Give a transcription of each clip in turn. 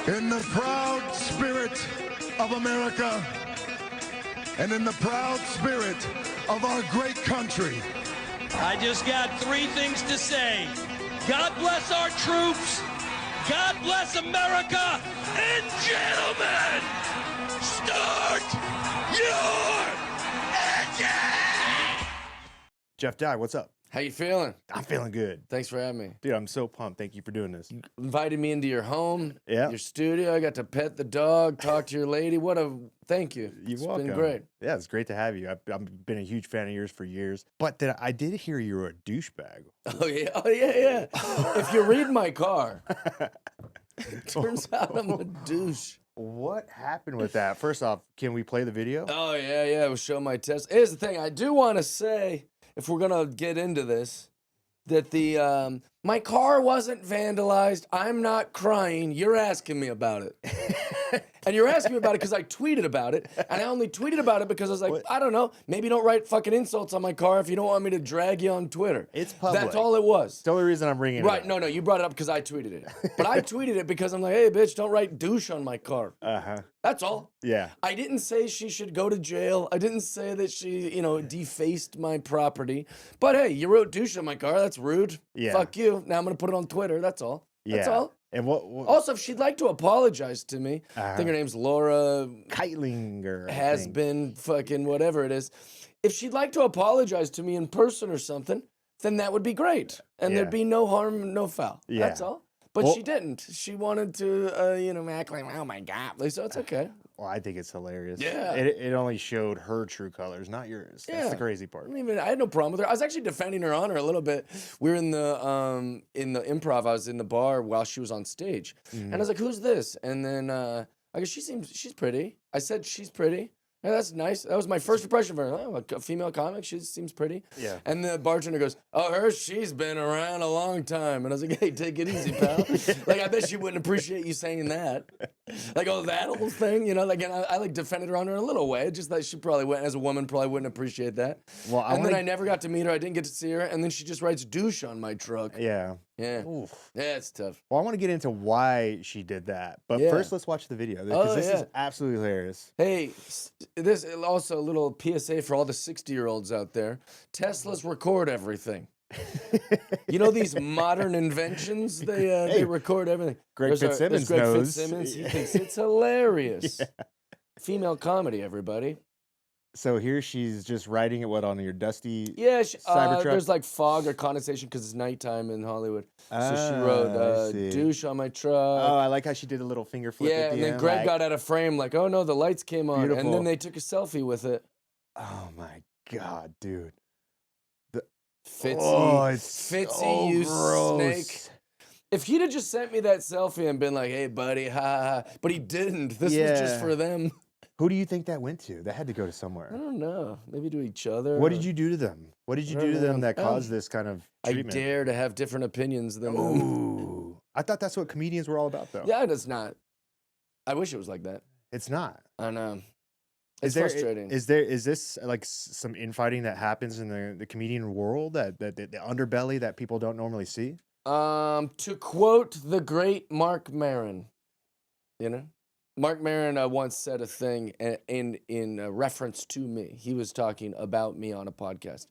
In the proud spirit of America and in the proud spirit of our great country, I just got three things to say. God bless our troops. God bless America. And gentlemen, start your engine! Jeff Dye, what's up? How you feeling? I'm feeling good. Thanks for having me. Dude, I'm so pumped. Thank you for doing this. You invited me into your home, Yeah. your studio. I got to pet the dog, talk to your lady. Thank you. You're It's welcome. been great. Yeah, it's great to have you. I've been a huge fan of yours for years. But I did hear you were a douchebag. Oh yeah. If you read my car, turns out I'm a douche. What happened with that? First off, can we play the video? Oh yeah. We'll show my test. Here's the thing. I do want to say, if we're gonna get into this, that the my car wasn't vandalized. I'm not crying. You're asking me about it. And you're asking me about it because I tweeted about it. And I only tweeted about it because I was like, I don't know, maybe don't write fucking insults on my car if you don't want me to drag you on Twitter. It's public. That's all it was. It's the only reason I'm bringing it Right, up. no, you brought it up because I tweeted it. But I tweeted it because I'm like, hey, bitch, don't write douche on my car. Uh-huh. That's all. Yeah. I didn't say she should go to jail. I didn't say that she, defaced my property. But hey, you wrote douche on my car. That's rude. Yeah. Fuck you. Now I'm going to put it on Twitter. That's all. That's all. And what Also, if she'd like to apologize to me, I think her name's Laura Keitlinger has been fucking whatever it is. If she'd like to apologize to me in person or something, then that would be great. And there'd be no harm, no foul. Yeah. That's all. But she didn't. She wanted to, act like, oh my God. So it's okay. Well, I think it's hilarious. Yeah. It only showed her true colors, not yours. That's the crazy part. I had no problem with her. I was actually defending her honor a little bit. We were in the improv. I was in the bar while she was on stage, and I was like, "Who's this?" And then I go, she's pretty." I said, "She's pretty." Yeah, that's nice. That was my first impression of her. Oh, a female comic. She seems pretty. Yeah. And the bartender goes, "Oh, she's been around a long time." And I was like, "Hey, take it easy, pal." Like, I bet she wouldn't appreciate you saying that. Like, oh, that whole thing, Like, and I like defended her on her in a little way. Just that she probably wouldn't, as a woman, probably wouldn't appreciate that. Well, then I never got to meet her. I didn't get to see her. And then she just writes douche on my truck. Yeah. Yeah. Oof. Yeah, it's tough. Well, I want to get into why she did that. But first, let's watch the video. Because this is absolutely hilarious. Hey, this is also a little PSA for all the 60-year-olds out there. Teslas record everything. These modern inventions, they record everything. Greg Fitzsimmons knows. Fitzsimmons, he thinks it's hilarious. Yeah. Female comedy, everybody. So here she's just writing it, on your dusty CyberTruck? There's like fog or condensation because it's nighttime in Hollywood. So she wrote douche on my truck. Oh, I like how she did a little finger flip at the and then end, Greg got out of frame like, oh no, the lights came on. Beautiful. And then they took a selfie with it. Oh my God, dude. Fitzy, so you gross. snake. If he'd have just sent me that selfie and been like, hey buddy, ha ha, but he didn't. This was just for them. Who do you think that went to? That had to go to somewhere. I don't know. Maybe to each other. What did you do to them? What did you do to them that caused this kind of treatment? I dare to have different opinions than them. Ooh. I thought that's what comedians were all about, though. Yeah, it's not. I wish it was like that. It's not. I know. It's frustrating. Is this like some infighting that happens in the comedian world, that the underbelly that people don't normally see? To quote the great Mark Maron, Mark Maron once said a thing in reference to me. He was talking about me on a podcast.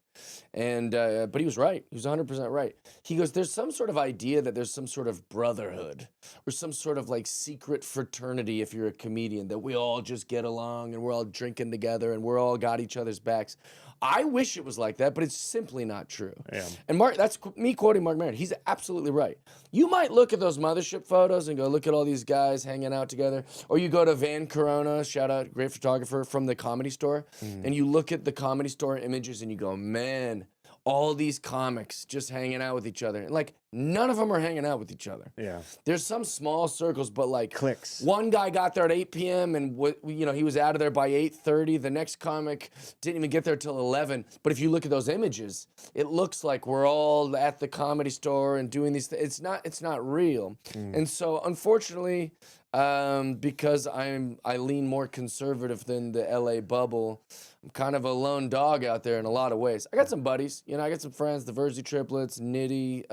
And but he was right. He was 100% right. He goes, there's some sort of idea that there's some sort of brotherhood or some sort of like secret fraternity if you're a comedian, that we all just get along and we're all drinking together and we're all got each other's backs. I wish it was like that, but it's simply not true. Yeah. And that's me quoting Mark Maron. He's absolutely right. You might look at those mothership photos and go, look at all these guys hanging out together. Or you go to Van Corona, shout out, great photographer from the Comedy Store, and you look at the Comedy Store images and you go, man, all these comics just hanging out with each other. And like, none of them are hanging out with each other. Yeah. There's some small circles, but like cliques. One guy got there at 8 p.m. and he was out of there by 8:30. The next comic didn't even get there till 11. But if you look at those images, it looks like we're all at the Comedy Store and doing these things. It's not real. And so unfortunately, because I lean more conservative than the LA bubble, I'm kind of a lone dog out there in a lot of ways. I got some buddies, I got some friends, the Verzi triplets, Nitty,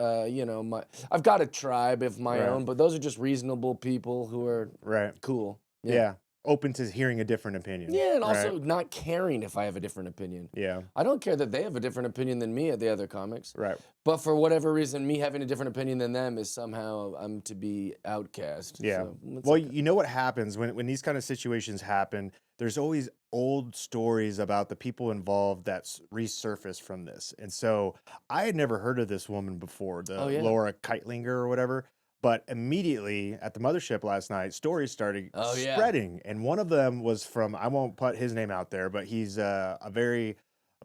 I've got a tribe of my Right. own, but those are just reasonable people who are Right. cool. Yeah. Open to hearing a different opinion. Yeah, and also Right. not caring if I have a different opinion. Yeah. I don't care that they have a different opinion than me at the other comics. Right. But for whatever reason, me having a different opinion than them is somehow I'm to be outcast. Yeah. So it's Well, okay. you know what happens when these kind of situations happen? There's always old stories about the people involved that's resurfaced from this. And so I had never heard of this woman before, the Oh, yeah. Laura Keitlinger or whatever. But immediately at the mothership last night, stories started Oh, yeah. spreading. And one of them was from, I won't put his name out there, but he's a very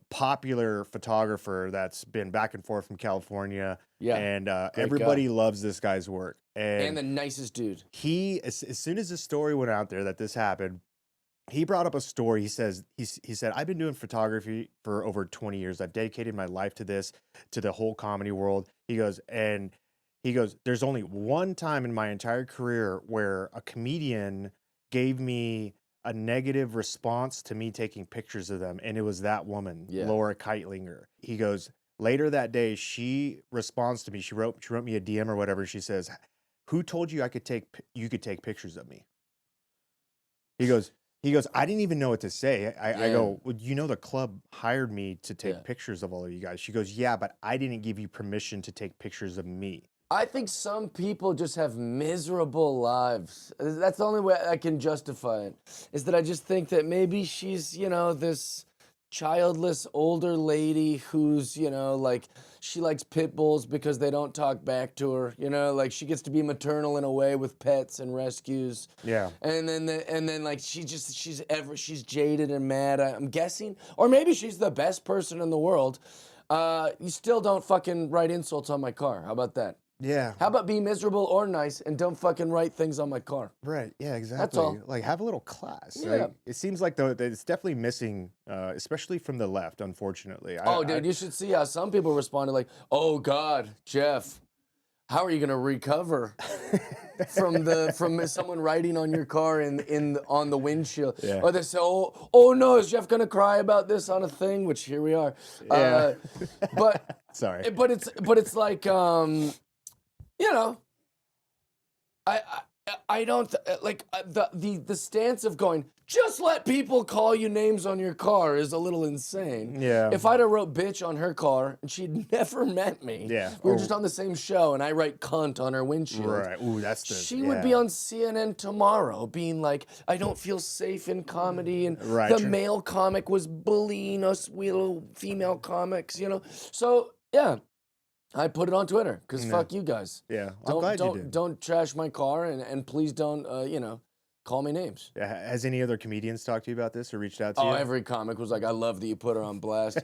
popular photographer that's been back and forth from California. Yeah, And guy. everybody loves this guy's work. And the nicest dude. He, as soon as the story went out there that this happened, he brought up a story. He says, he said, I've been doing photography for over 20 years. I've dedicated my life to this, to the whole comedy world. He goes, there's only one time in my entire career where a comedian gave me a negative response to me taking pictures of them. And it was that woman, Yeah. Laura Keitlinger. He goes, later that day, she responds to me. She wrote me a DM or whatever. She says, who told you you could take pictures of me? He goes, I didn't even know what to say. I go, well, the club hired me to take pictures of all of you guys. She goes, yeah, but I didn't give you permission to take pictures of me. I think some people just have miserable lives. That's the only way I can justify it, is that I just think that maybe she's, this childless older lady who's, like, she likes pit bulls because they don't talk back to her, like she gets to be maternal in a way with pets and rescues. Yeah. And then like she's jaded and mad, I'm guessing. Or maybe she's the best person in the world. You still don't fucking write insults on my car. How about that? Yeah. How about be miserable or nice and don't fucking write things on my car? Right. Yeah, exactly. That's all. Like, have a little class. Yeah. Right? It seems like that it's definitely missing, especially from the left, unfortunately. Dude, you should see how some people responded like, oh God, Jeff, how are you gonna recover from someone writing on your car on the windshield? Yeah. Or they say, oh no, is Jeff gonna cry about this on a thing? Which here we are. Yeah. But Sorry. but it's like I don't like the stance of going, just let people call you names on your car is a little insane. Yeah. If I'd have wrote bitch on her car and she'd never met me, Yeah. we were just on the same show and I write cunt on her windshield. Right. Ooh, that's the. She would be on CNN tomorrow being like, I don't feel safe in comedy and Right, the true. male comic was bullying us little female comics, So, yeah. I put it on Twitter because fuck you guys. Yeah. I'm glad you did. Don't trash my car and please don't call me names. Has any other comedians talked to you about this or reached out to you? Oh, every comic was like, I love that you put her on blast.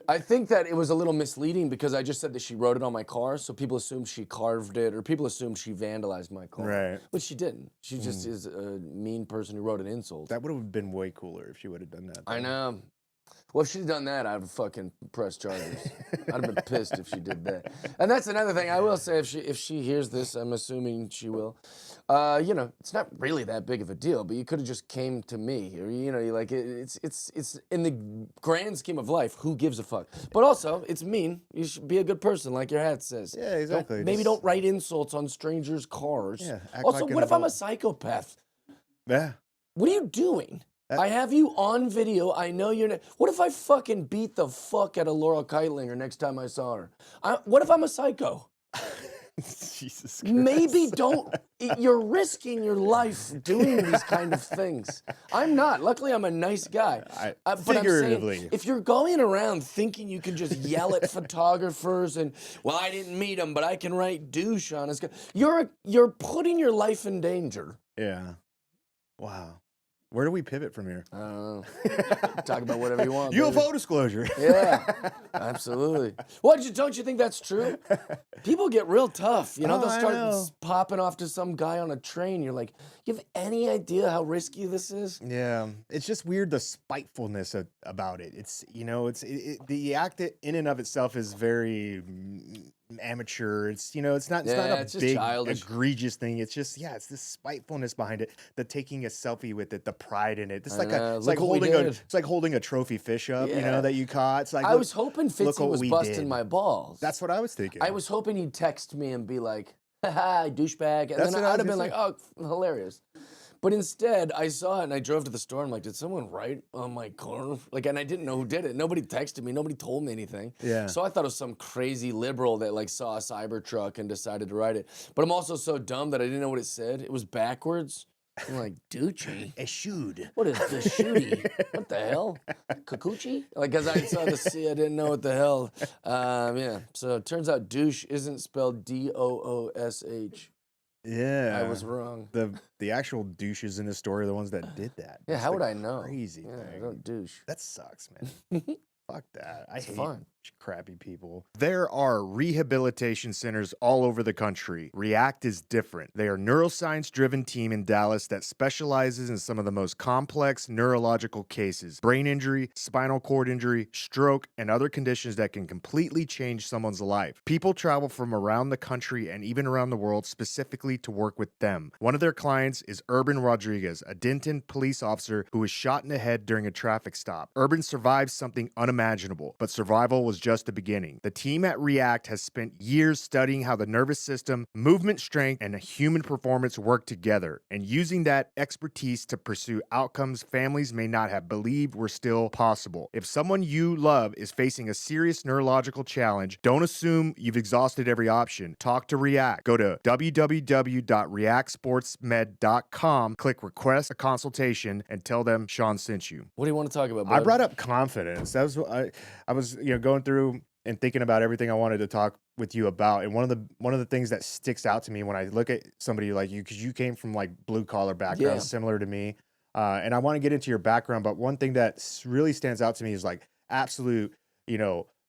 I think that it was a little misleading because I just said that she wrote it on my car, so people assumed she carved it or people assumed she vandalized my car. Right. Which she didn't. She just is a mean person who wrote an insult. That would have been way cooler if she would have done that. I know. Well, if she'd done that, I'd have fucking pressed charges. I'd have been pissed if she did that. And that's another thing I will say. If she hears this, I'm assuming she will. It's not really that big of a deal. But you could have just came to me, or you like it's in the grand scheme of life. Who gives a fuck? But also, it's mean. You should be a good person, like your hat says. Yeah, exactly. Maybe don't write insults on strangers' cars. Yeah, act Also, like an what if I'm a adult. psychopath? Yeah. What are you doing? I have you on video. I know you're not. What if I fucking beat the fuck out of Laura Keitlinger next time I saw her? What if I'm a psycho? Jesus Christ. Maybe don't. You're risking your life doing these kind of things. I'm not. Luckily, I'm a nice guy. But figuratively. I'm saying, if you're going around thinking you can just yell at photographers and, well, I didn't meet him, but I can write douche on his guy. You're putting your life in danger. Yeah. Wow. Where do we pivot from here? I don't know. Talk about whatever you want. UFO baby. disclosure. Yeah, absolutely. Don't you think that's true? People get real tough. They'll I start know. popping off to some guy on a train. You're like, you have any idea how risky this is? Yeah, it's just weird the spitefulness about it. It's the act in and of itself is very amateur. It's it's not a it's just big childish. egregious thing. It's just it's this spitefulness behind it, the taking a selfie with it, the pride in it. It's like holding a trophy fish up, that you caught. It's like I was hoping look Fitzy what was we busting did. my balls. That's what I was thinking. I was hoping he'd text me and be like, haha, douchebag. And That's then what I I'd have was been like, oh, hilarious. But instead, I saw it and I drove to the store. I'm like, did someone write on my car? Like, and I didn't know who did it. Nobody texted me. Nobody told me anything. Yeah. So I thought it was some crazy liberal that like saw a CyberTruck and decided to write it. But I'm also so dumb that I didn't know what it said. It was backwards. I'm like, Doochie. A shoot. What is the shooty? What the hell? Kikuchi? Like, as I saw the C, I didn't know what the hell. Yeah. So it turns out douche isn't spelled D-O-O-S-H. Yeah. I was wrong. The actual douches in the story are the ones that did that. Yeah, It's how the would I know? Crazy Yeah, I thing. don't douche. That sucks, man. Fuck that. I hate fun. crappy people. There are rehabilitation centers all over the country. React is different. They are a neuroscience-driven team in Dallas that specializes in some of the most complex neurological cases: brain injury, spinal cord injury, stroke, and other conditions that can completely change someone's life. People travel from around the country and even around the world specifically to work with them. One of their clients is Urban Rodriguez, a Denton police officer who was shot in the head during a traffic stop. Urban survived something unimaginable, but survival was just the beginning. The team at React has spent years studying how the nervous system, movement strength, and human performance work together, and using that expertise to pursue outcomes families may not have believed were still possible. If someone you love is facing a serious neurological challenge, don't assume you've exhausted every option. Talk to React. Go to www.reactsportsmed.com, click request a consultation, and tell them Sean sent you. What do you want to talk about, bud? I brought up confidence. That was I was going through and thinking about everything I wanted to talk with you about. And one of the things that sticks out to me when I look at somebody like you, because you came from like blue collar background, similar to me, and I want to get into your background. But one thing that really stands out to me is like absolute,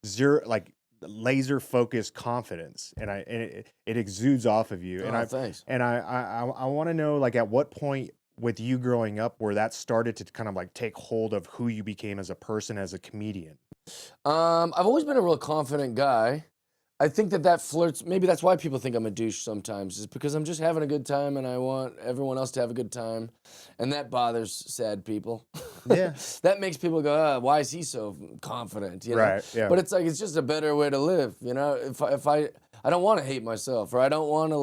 zero, like laser focused confidence, and it exudes off of you. Thanks. And I want to know, like, at what point with you growing up where that started to kind of like take hold of who you became as a person, as a comedian. I've always been a real confident guy. I think that flirts. Maybe that's why people think I'm a douche sometimes, is because I'm just having a good time and I want everyone else to have a good time. And that bothers sad people. Yeah. That makes people go, why is he so confident? You know? Right. Yeah. But it's like, it's just a better way to live. If I don't want to hate myself, or I don't want to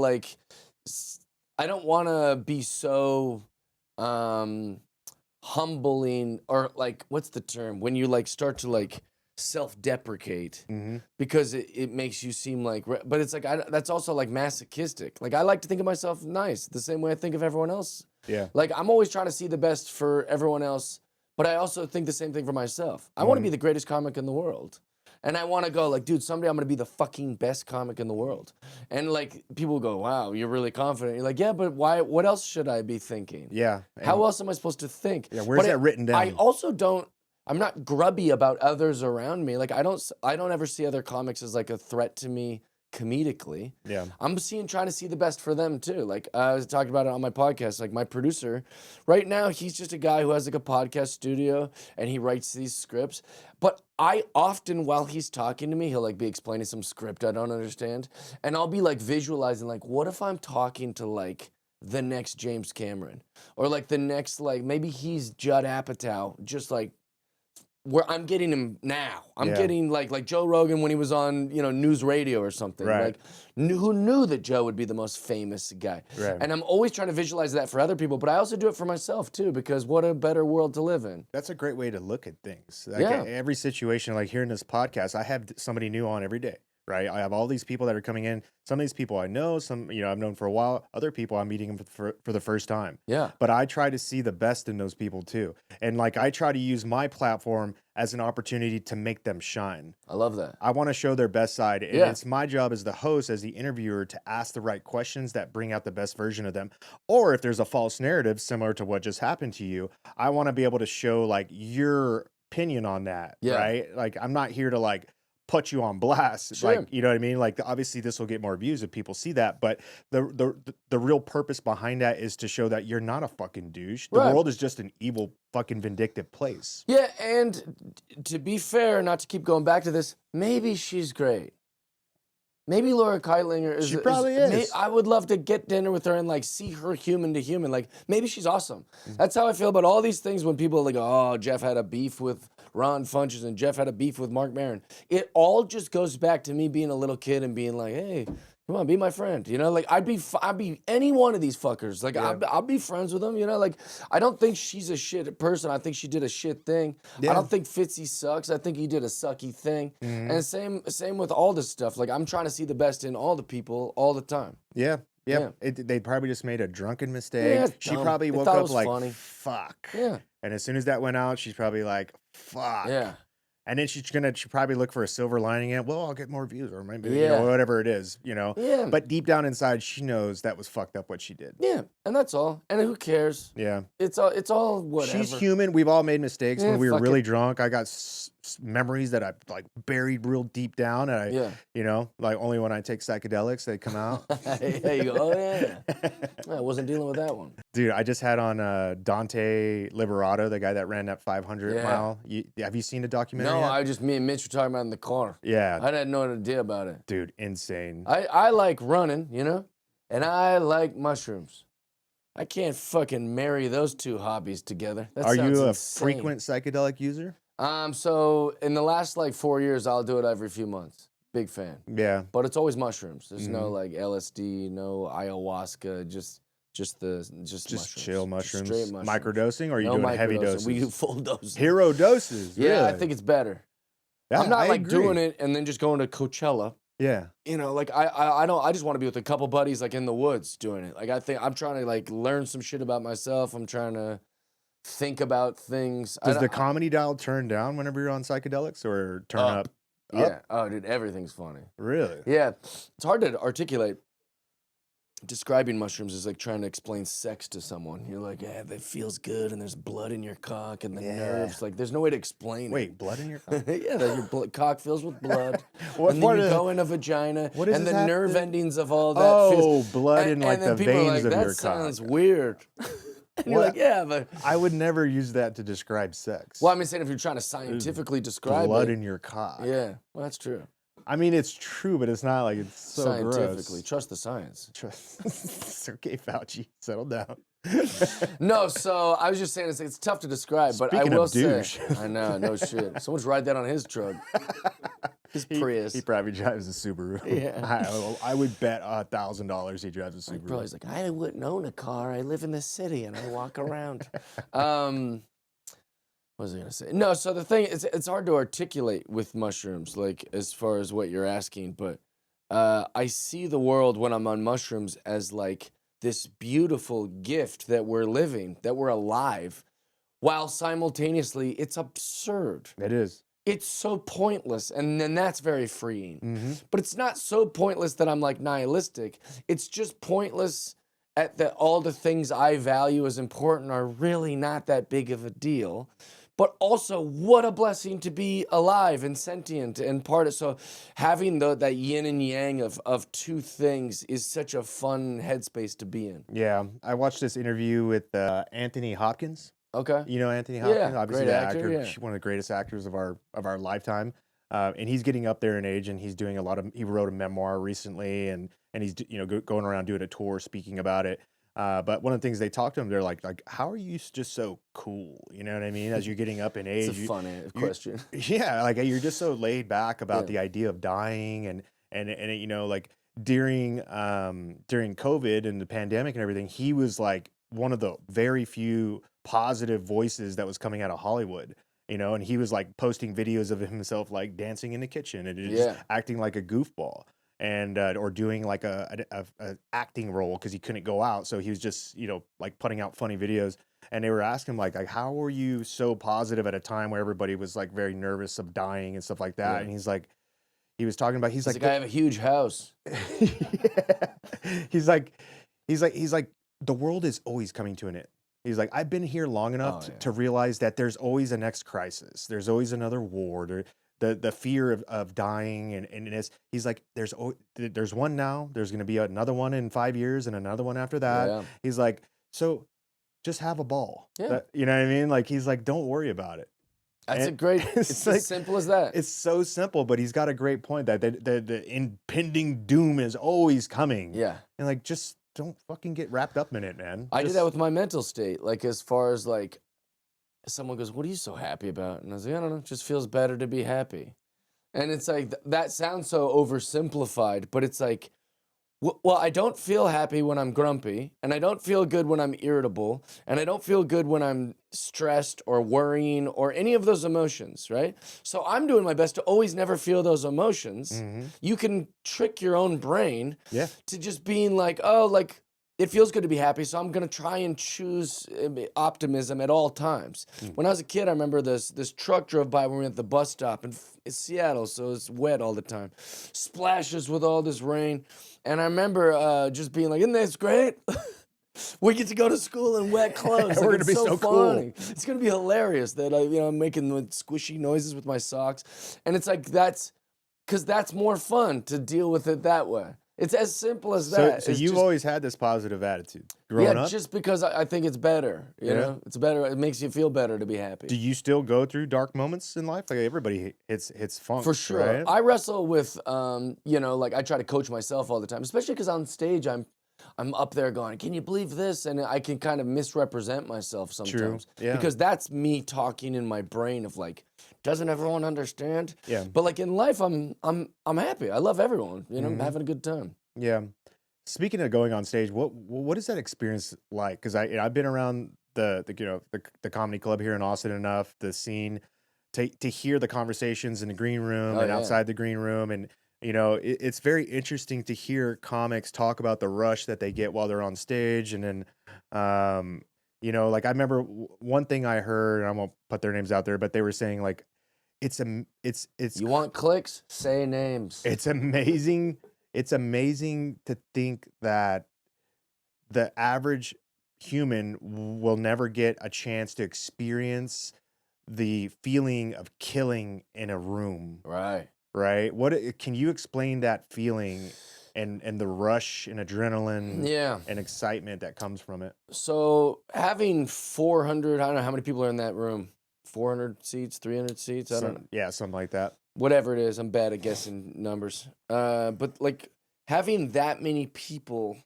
I don't want to be so humbling, or like, what's the term? When you like start to like self-deprecate, because it makes you seem like, but it's like, that's also like masochistic. Like, I like to think of myself nice, the same way I think of everyone else. Yeah. Like, I'm always trying to see the best for everyone else, but I also think the same thing for myself. I want to be the greatest comic in the world. And I want to go like, dude, someday I'm going to be the fucking best comic in the world. And like, people go, wow, you're really confident. You're like, yeah, but why? What else should I be thinking? Yeah. How else am I supposed to think? Yeah. Where's that written down? I also I'm not grubby about others around me. Like, I don't ever see other comics as like a threat to me comedically. Yeah. I'm trying to see the best for them too. Like, I was talking about it on my podcast. Like, my producer right now, he's just a guy who has like a podcast studio and he writes these scripts. But I often, while he's talking to me, he'll like be explaining some script I don't understand. And I'll be like visualizing, like, what if I'm talking to like the next James Cameron, or like the next, like, maybe he's Judd Apatow, just like, where I'm getting him now. I'm getting like Joe Rogan when he was on, news radio or something. Right. Like, who knew that Joe would be the most famous guy? Right. And I'm always trying to visualize that for other people, but I also do it for myself too, because what a better world to live in. That's a great way to look at things. Like, Yeah. every situation, like here in this podcast, I have somebody new on every day. Right. I have all these people that are coming in. Some of these people I know, some, I've known for a while. Other people I'm meeting them for the first time. Yeah. But I try to see the best in those people too. And like, I try to use my platform as an opportunity to make them shine. I love that. I want to show their best side. And Yeah. it's my job as the host, as the interviewer, to ask the right questions that bring out the best version of them. Or if there's a false narrative similar to what just happened to you, I want to be able to show like your opinion on that. Yeah. Right. Like, I'm not here to like put you on blast. Sure. Like, you know what I mean? Like, obviously this will get more views if people see that, but the real purpose behind that is to show that you're not a fucking douche. The Right. world is just an evil, fucking vindictive place. Yeah, and to be fair, not to keep going back to this, maybe she's great. Maybe Laura Keitlinger is. She probably is. I would love to get dinner with her and like see her human to human. Like maybe she's awesome. Mm-hmm. That's how I feel about all these things when people like, oh, Jeff had a beef with Ron Funches and Jeff had a beef with Mark Maron. It all just goes back to me being a little kid and being like, hey, come on, be my friend. You know, like I'd be any one of these fuckers. Like I'll be friends with them. You know, like I don't think she's a shit person. I think she did a shit thing. Yeah. I don't think Fitzy sucks. I think he did a sucky thing. Mm-hmm. And same with all this stuff. Like I'm trying to see the best in all the people all the time. Yeah. Yeah. They probably just made a drunken mistake. Yeah, it's she dumb. probably They woke thought it up was like, funny. fuck. Yeah. And as soon as that went out, she's probably like, fuck. Yeah. And then she'll probably look for a silver lining in, well, I'll get more views or maybe, Yeah. whatever it is, Yeah. But deep down inside, she knows that was fucked up what she did. Yeah. And that's all. And who cares? Yeah. It's all whatever. She's human. We've all made mistakes. Yeah, When we were fuck really it. drunk, I got memories that I like buried real deep down. And like only when I take psychedelics, they come out. There you go. Oh, yeah. I wasn't dealing with that one. Dude, I just had on Dante Liberato, the guy that ran that 500 Yeah. mile. Have you seen the documentary? No, yet? me and Mitch were talking about it in the car. Yeah, I had no idea about it. dude, insane. I like running, and I like mushrooms. I can't fucking marry those two hobbies together. That Are sounds you a insane. frequent psychedelic user? So in the last like 4 years, I'll do it every few months. Big fan. Yeah. But it's always mushrooms. There's no like LSD, no ayahuasca, just mushrooms. chill mushrooms. Just straight mushrooms. Microdosing, or are you No doing heavy microdosing. doses? We do full doses. Hero doses. Yeah, I really? think it's better. Yeah, I'm not I like agree. doing it and then just going to Coachella. Yeah. Like I don't. I just want to be with a couple buddies like in the woods doing it. Like I think I'm trying to like learn some shit about myself. I'm trying to think about things. Does the comedy dial turn down whenever you're on psychedelics, or turn up? Yeah. Oh, dude, everything's funny. Really? Yeah, it's hard to articulate. Describing mushrooms is like trying to explain sex to someone. You're like, yeah, that feels good, and there's blood in your cock and the nerves. Like, there's no way to explain Wait, blood in your cock? it. Yeah, that your cock fills with blood. What and part then you of- go in a vagina, what does and this the have nerve to- endings of all that. Oh, blood in like and then the people are veins like, of that your cock. sounds weird. And you're like, yeah, but I would never use that to describe sex. well, I'm saying if you're trying to scientifically describe blood it. in your cock. Yeah, well, that's true. I mean, it's true, but it's not like it's so Scientifically, gross. trust the science. It's okay, Fauci, settle down. No, so I was just saying it's tough to describe, but Speaking I will of douche. say, I know, no shit. Someone's ride that on his truck, his Prius. He probably drives a Subaru. Yeah. I would bet $1,000 he drives a Subaru. Probably he's like, I wouldn't own a car. I live in the city and I walk around. What was I gonna say? No, so the thing is, it's hard to articulate with mushrooms, like as far as what you're asking, but I see the world when I'm on mushrooms as like this beautiful gift that we're living, that we're alive, while simultaneously it's absurd. It is. It's so pointless, and then that's very freeing. Mm-hmm. But it's not so pointless that I'm like nihilistic. It's just pointless at that all the things I value as important are really not that big of a deal. But also, what a blessing to be alive and sentient and part of. So having that yin and yang of two things is such a fun headspace to be in. Yeah. I watched this interview with Anthony Hopkins. Okay. You know Anthony Hopkins? Yeah, Obviously great the actor, yeah. one of the greatest actors of our lifetime. And he's getting up there in age, and he's doing he wrote a memoir recently, and he's going around doing a tour speaking about it. But one of the things they talk to him, they're like, how are you just so cool? You know what I mean? As you're getting up in age. It's a funny question. Yeah, like you're just so laid back about the idea of dying, and like during COVID and the pandemic and everything, he was like one of the very few positive voices that was coming out of Hollywood. And he was like posting videos of himself like dancing in the kitchen and just acting like a goofball. And or doing like a acting role because he couldn't go out, so he was just like putting out funny videos. And they were asking him like how were you so positive at a time where everybody was like very nervous of dying and stuff like that? Yeah. And he's like, he was talking about he's like I have a huge house. He's like the world is always coming to an end. He's like, I've been here long enough to realize that there's always a next crisis. There's always another war. The fear of dying and this, he's like, there's one now, there's going to be another one in 5 years and another one after that. Yeah. He's like, so just have a ball. Yeah. You know what I mean? Like, he's like, don't worry about it. That's a And great. It's like, as simple as that. it's so simple, but he's got a great point that the impending doom is always coming. Yeah. And like, just don't fucking get wrapped up in it, man. I did Just- that with my mental state. Like, as far as like, someone goes, "What are you so happy about?" And I was like, "I don't know. It just feels better to be happy." And it's like that sounds so oversimplified, but it's like, well, I don't feel happy when I'm grumpy, and I don't feel good when I'm irritable, and I don't feel good when I'm stressed or worrying or any of those emotions, right? So I'm doing my best to always never feel those emotions. Mhm. You can trick your own brain Yeah. to just being like, oh, like, it feels good to be happy, so I'm gonna try and choose optimism at all times. When I was a kid, I remember this truck drove by when we were at the bus stop in Seattle, so it's wet all the time, splashes with all this rain, and I remember just being like, "Isn't this great? We get to go to school in wet clothes. We're Like, gonna it's be so cool." funny. It's gonna be hilarious that I'm making the squishy noises with my socks, and it's like that's because that's more fun to deal with it that way. It's as simple as that. So It's you've just- always had this positive attitude growing yeah, up? just because I think it's better. You know, it's better. It makes you feel better to be happy. Do you still go through dark moments in life? Like everybody hits funk, For sure. right? I wrestle with, like I try to coach myself all the time, especially because on stage I'm up there going, "Can you believe this?" And I can kind of misrepresent myself sometimes. yeah. Because that's me talking in my brain of like, doesn't everyone understand? Yeah. But like in life, I'm happy. I love everyone. You know, Mhm. I'm having a good time. Yeah. Speaking of going on stage, what is that experience like? Because I've been around the comedy club here in Austin enough, the scene, to hear the conversations in the green room Oh, and yeah. outside the green room, and it's very interesting to hear comics talk about the rush that they get while they're on stage, and then like I remember one thing I heard, and I won't put their names out there, but they were saying like it's You want clicks? Say names. it's amazing. It's amazing to think that the average human will never get a chance to experience the feeling of killing in a room, Right. right? Can you explain that feeling and the rush and adrenaline Yeah. and excitement that comes from it? So having 400, I don't know how many people are in that room. 400 seats, 300 seats, I don't know. Yeah, something like that. Whatever it is, I'm bad at guessing numbers. But like having that many people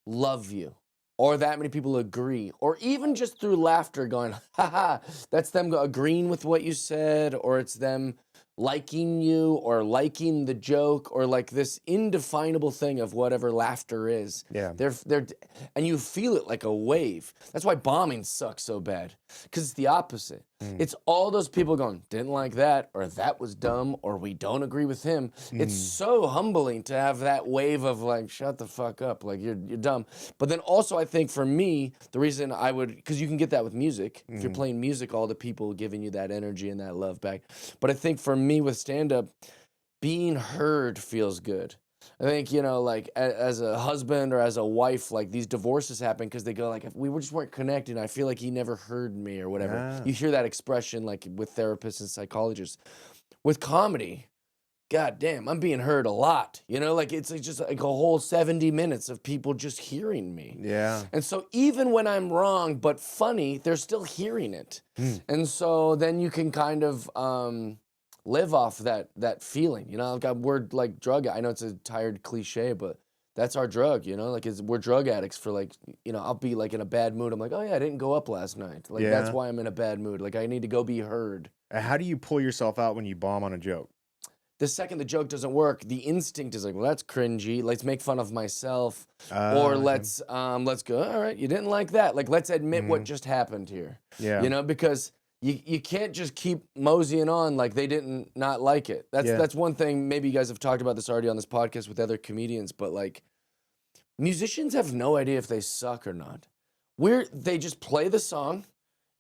love you, or that many people agree, or even just through laughter going, haha, that's them agreeing with what you said, or it's them liking you or liking the joke, or like this indefinable thing of whatever laughter is. Yeah. They're and you feel it like a wave. That's why bombing sucks so bad, because it's the opposite. It's all those people going, didn't like that, or that was dumb, or we don't agree with him. It's so humbling to have that wave of like, shut the fuck up, like you're dumb. But then also I think for me, the reason I would, because you can get that with music. If you're playing music, all the people giving you that energy and that love back. But I think for me with stand-up, being heard feels good. I think, like as a husband or as a wife, like these divorces happen because they go like, if we just weren't connected, I feel like he never heard me or whatever. Yeah. You hear that expression like with therapists and psychologists. With comedy, god damn, I'm being heard a lot. Like it's just like a whole 70 minutes of people just hearing me. Yeah. And so even when I'm wrong but funny, they're still hearing it. And so then you can kind of live off that feeling. I've got word like drug. I know it's a tired cliche, but that's our drug. Like we're drug addicts for like, I'll be like in a bad mood. I'm like, oh yeah, I didn't go up last night. Like that's Yeah. why I'm in a bad mood. Like I need to go be heard. How do you pull yourself out when you bomb on a joke? The second the joke doesn't work, the instinct is like, well, that's cringy. Let's make fun of myself, or let's go. All right, you didn't like that. Like, let's admit what just happened here. Yeah. Because you can't just keep moseying on like they didn't not like it. That's one thing. Maybe you guys have talked about this already on this podcast with other comedians, but like, musicians have no idea if they suck or not. They just play the song.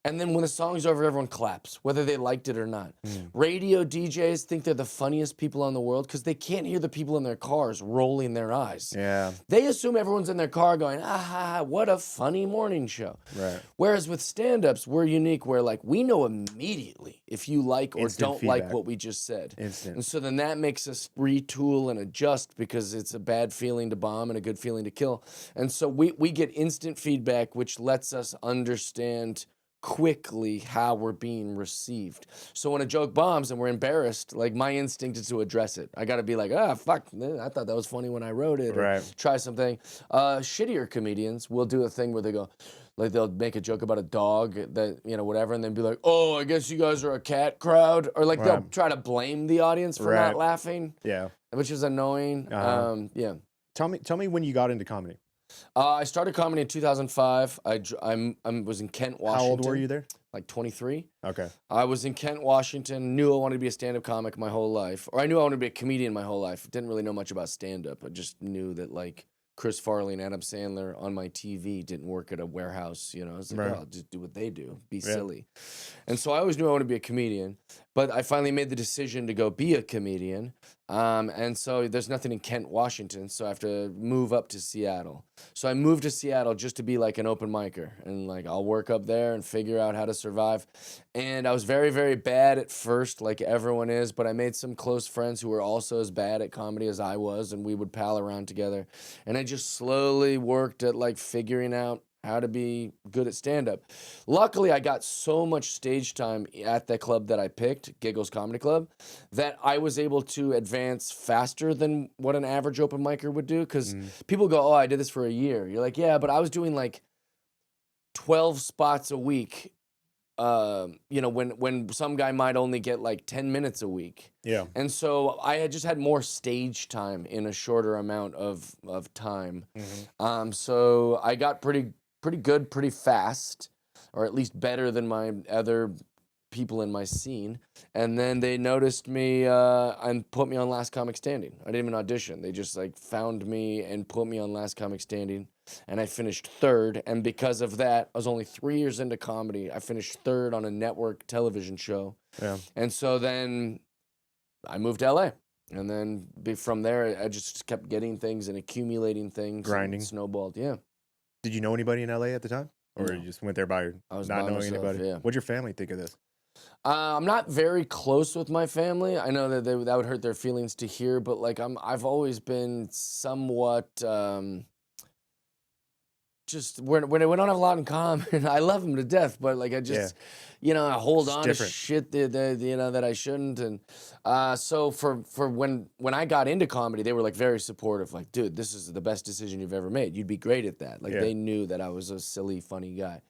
And then when the song's over, everyone claps, whether they liked it or not. Radio DJs think they're the funniest people in the world because they can't hear the people in their cars rolling their eyes. Yeah. They assume everyone's in their car going, ah, what a funny morning show. Right. Whereas with stand-ups, we're unique where like we know immediately if you like or Instant don't like feedback. what we just said. Instant. And so then that makes us retool and adjust because it's a bad feeling to bomb and a good feeling to kill. And so we get instant feedback, which lets us understand quickly how we're being received. So when a joke bombs and we're embarrassed, like my instinct is to address it. I got to be like, fuck, I thought that was funny when I wrote it. Or try something. Shittier comedians will do a thing where they go, like they'll make a joke about a dog that, you know, whatever, and then be like, oh, I guess you guys are a cat crowd. Or like they'll try to blame the audience for not laughing. Yeah. Which is annoying. Yeah. Tell me when you got into comedy. I started comedy in 2005. I was in Kent, Washington. How old were you there? Like 23. Okay. I was in Kent, Washington. Knew I wanted to be a stand-up comic my whole life. Or I knew I wanted to be a comedian my whole life. Didn't really know much about stand-up. I just knew that, like, Chris Farley and Adam Sandler on my TV didn't work at a warehouse, you know. I was like, oh, I'll just do what they do, be silly. And so I always knew I wanted to be a comedian, but I finally made the decision to go be a comedian. And so there's nothing in Kent, Washington, so I have to move up to Seattle. So I moved to Seattle just to be like an open micer, and like I'll work up there and figure out how to survive. And I was very, very bad at first, like everyone is, but I made some close friends who were also as bad at comedy as I was, and we would pal around together. And I just slowly worked at like figuring out how to be good at stand-up. Luckily, I got so much stage time at the club that I picked, Giggles Comedy Club, that I was able to advance faster than what an average open micer would do. Because people go, oh, I did this for a year. You're like, yeah, but I was doing like 12 spots a week. You know, when some guy might only get like 10 minutes a week. Yeah. And so I had just had more stage time in a shorter amount of time. So I got pretty good pretty fast, or at least better than my other people in my scene. And then they noticed me and put me on Last Comic Standing. I didn't even audition. They just like found me and put me on Last Comic Standing, and I finished third. And because of that, I was only 3 years into comedy. I finished third on a network television show. Yeah. And so then I moved to LA. And then from there, I just kept getting things and accumulating things. Grinding. And snowballed, yeah. Did you know anybody in LA at the time? Or you just went there by not knowing anybody? Yeah. What'd your family think of this? I'm not very close with my family. I know that that would hurt their feelings to hear, but like I've always been somewhat just we don't have a lot in common. I love them to death, but like I just you know, I hold on to shit that you know that I shouldn't. And so for when I got into comedy, they were like very supportive. Like, dude, this is the best decision you've ever made. You'd be great at that. Like they knew that I was a silly, funny guy.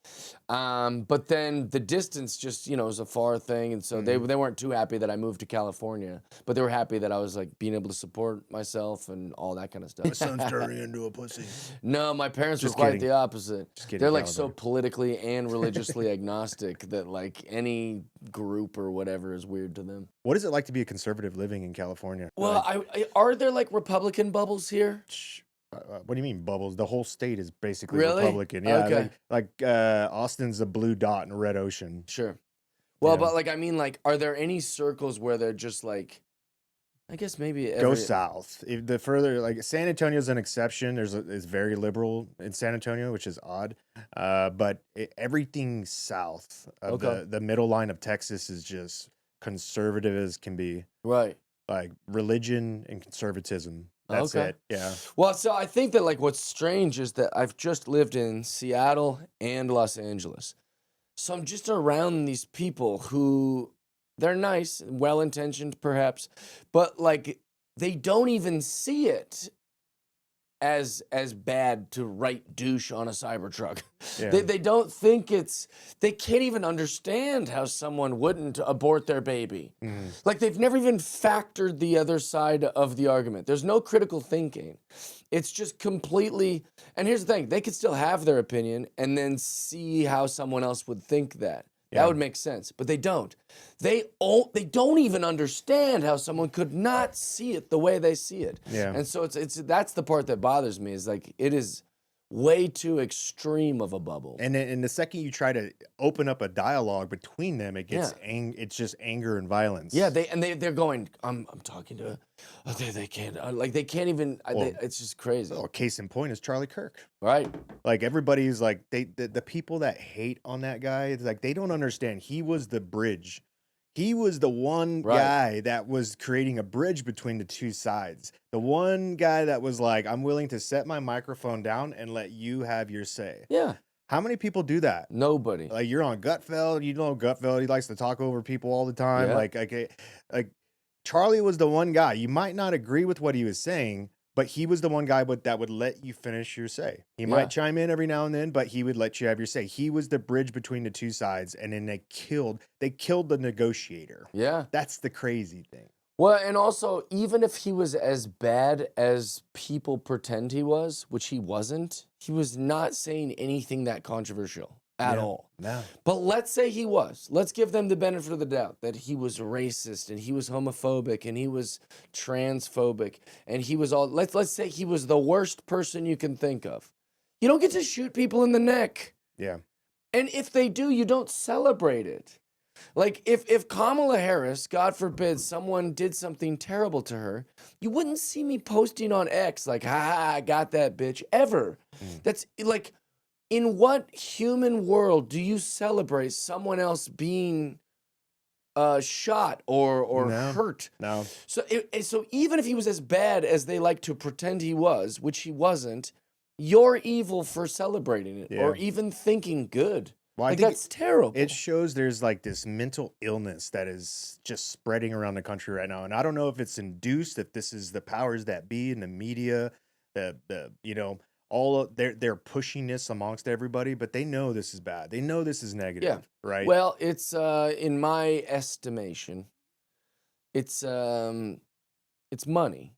But then the distance just, you know, was a far thing, and so they weren't too happy that I moved to California, but they were happy that I was like being able to support myself and all that kind of stuff. My son's turning into a pussy. No, my parents were quite the opposite. Just kidding, they're like so politically and religiously agnostic that like any group or whatever is weird to them. What is it like to be a conservative living in California? Well, are there like Republican bubbles here? What do you mean bubbles? The whole state is basically Republican. Yeah, okay. like Austin's a blue dot in a red ocean. Sure. Well, but like I mean, like, are there any circles where they're just like, I guess maybe go south. If the further, like San Antonio's an exception. It's very liberal in San Antonio, which is odd. But everything south of the middle line of Texas is just conservative as can be. Right. Like religion and conservatism. That's it. Yeah. Well, so I think that like what's strange is that I've just lived in Seattle and Los Angeles. So I'm just around these people who they're nice, well-intentioned perhaps, but like they don't even see it as bad to write douche on a CyberTruck. Yeah. They don't think they can't even understand how someone wouldn't abort their baby. Like they've never even factored the other side of the argument. There's no critical thinking. It's just completely, and here's the thing, they could still have their opinion and then see how someone else would think that. That would make sense, but they don't. They don't even understand how someone could not see it the way they see it. Yeah. And so that's the part that bothers me is like it is way too extreme of a bubble. And then, the second you try to open up a dialogue between them, it gets it's just anger and violence. Yeah, they're going. I'm talking to. They can't like they can't even. It's just crazy. Or case in point is Charlie Kirk. Right. Like everybody's like the people that hate on that guy. It's like they don't understand. He was the bridge. He was the one guy that was creating a bridge between the two sides. The one guy that was like, I'm willing to set my microphone down and let you have your say. Yeah. How many people do that? Nobody. Like you're on Gutfeld, you know Gutfeld, he likes to talk over people all the time. Yeah. Like Charlie was the one guy. You might not agree with what he was saying, but he was the one guy that would let you finish your say. He might chime in every now and then, but he would let you have your say. He was the bridge between the two sides, and then they killed the negotiator. Yeah. That's the crazy thing. Well, and also, even if he was as bad as people pretend he was, which he wasn't, he was not saying anything that controversial at all. No. But let's say he was. Let's give them the benefit of the doubt that he was racist and he was homophobic and he was transphobic and he was all. Let's say he was the worst person you can think of. You don't get to shoot people in the neck. Yeah. And if they do, you don't celebrate it. Like, if Kamala Harris, God forbid, someone did something terrible to her, you wouldn't see me posting on X like, I got that bitch, ever. That's like, in what human world do you celebrate someone else being shot or hurt? No. So even if he was as bad as they like to pretend he was, which he wasn't, you're evil for celebrating it or even thinking good. Well, like, that's terrible. It shows there's like this mental illness that is just spreading around the country right now. And I don't know if it's induced, if this is the powers that be in the media, all of they're pushing this amongst everybody, but they know this is bad. They know this is negative, right? Well, it's in my estimation, it's money.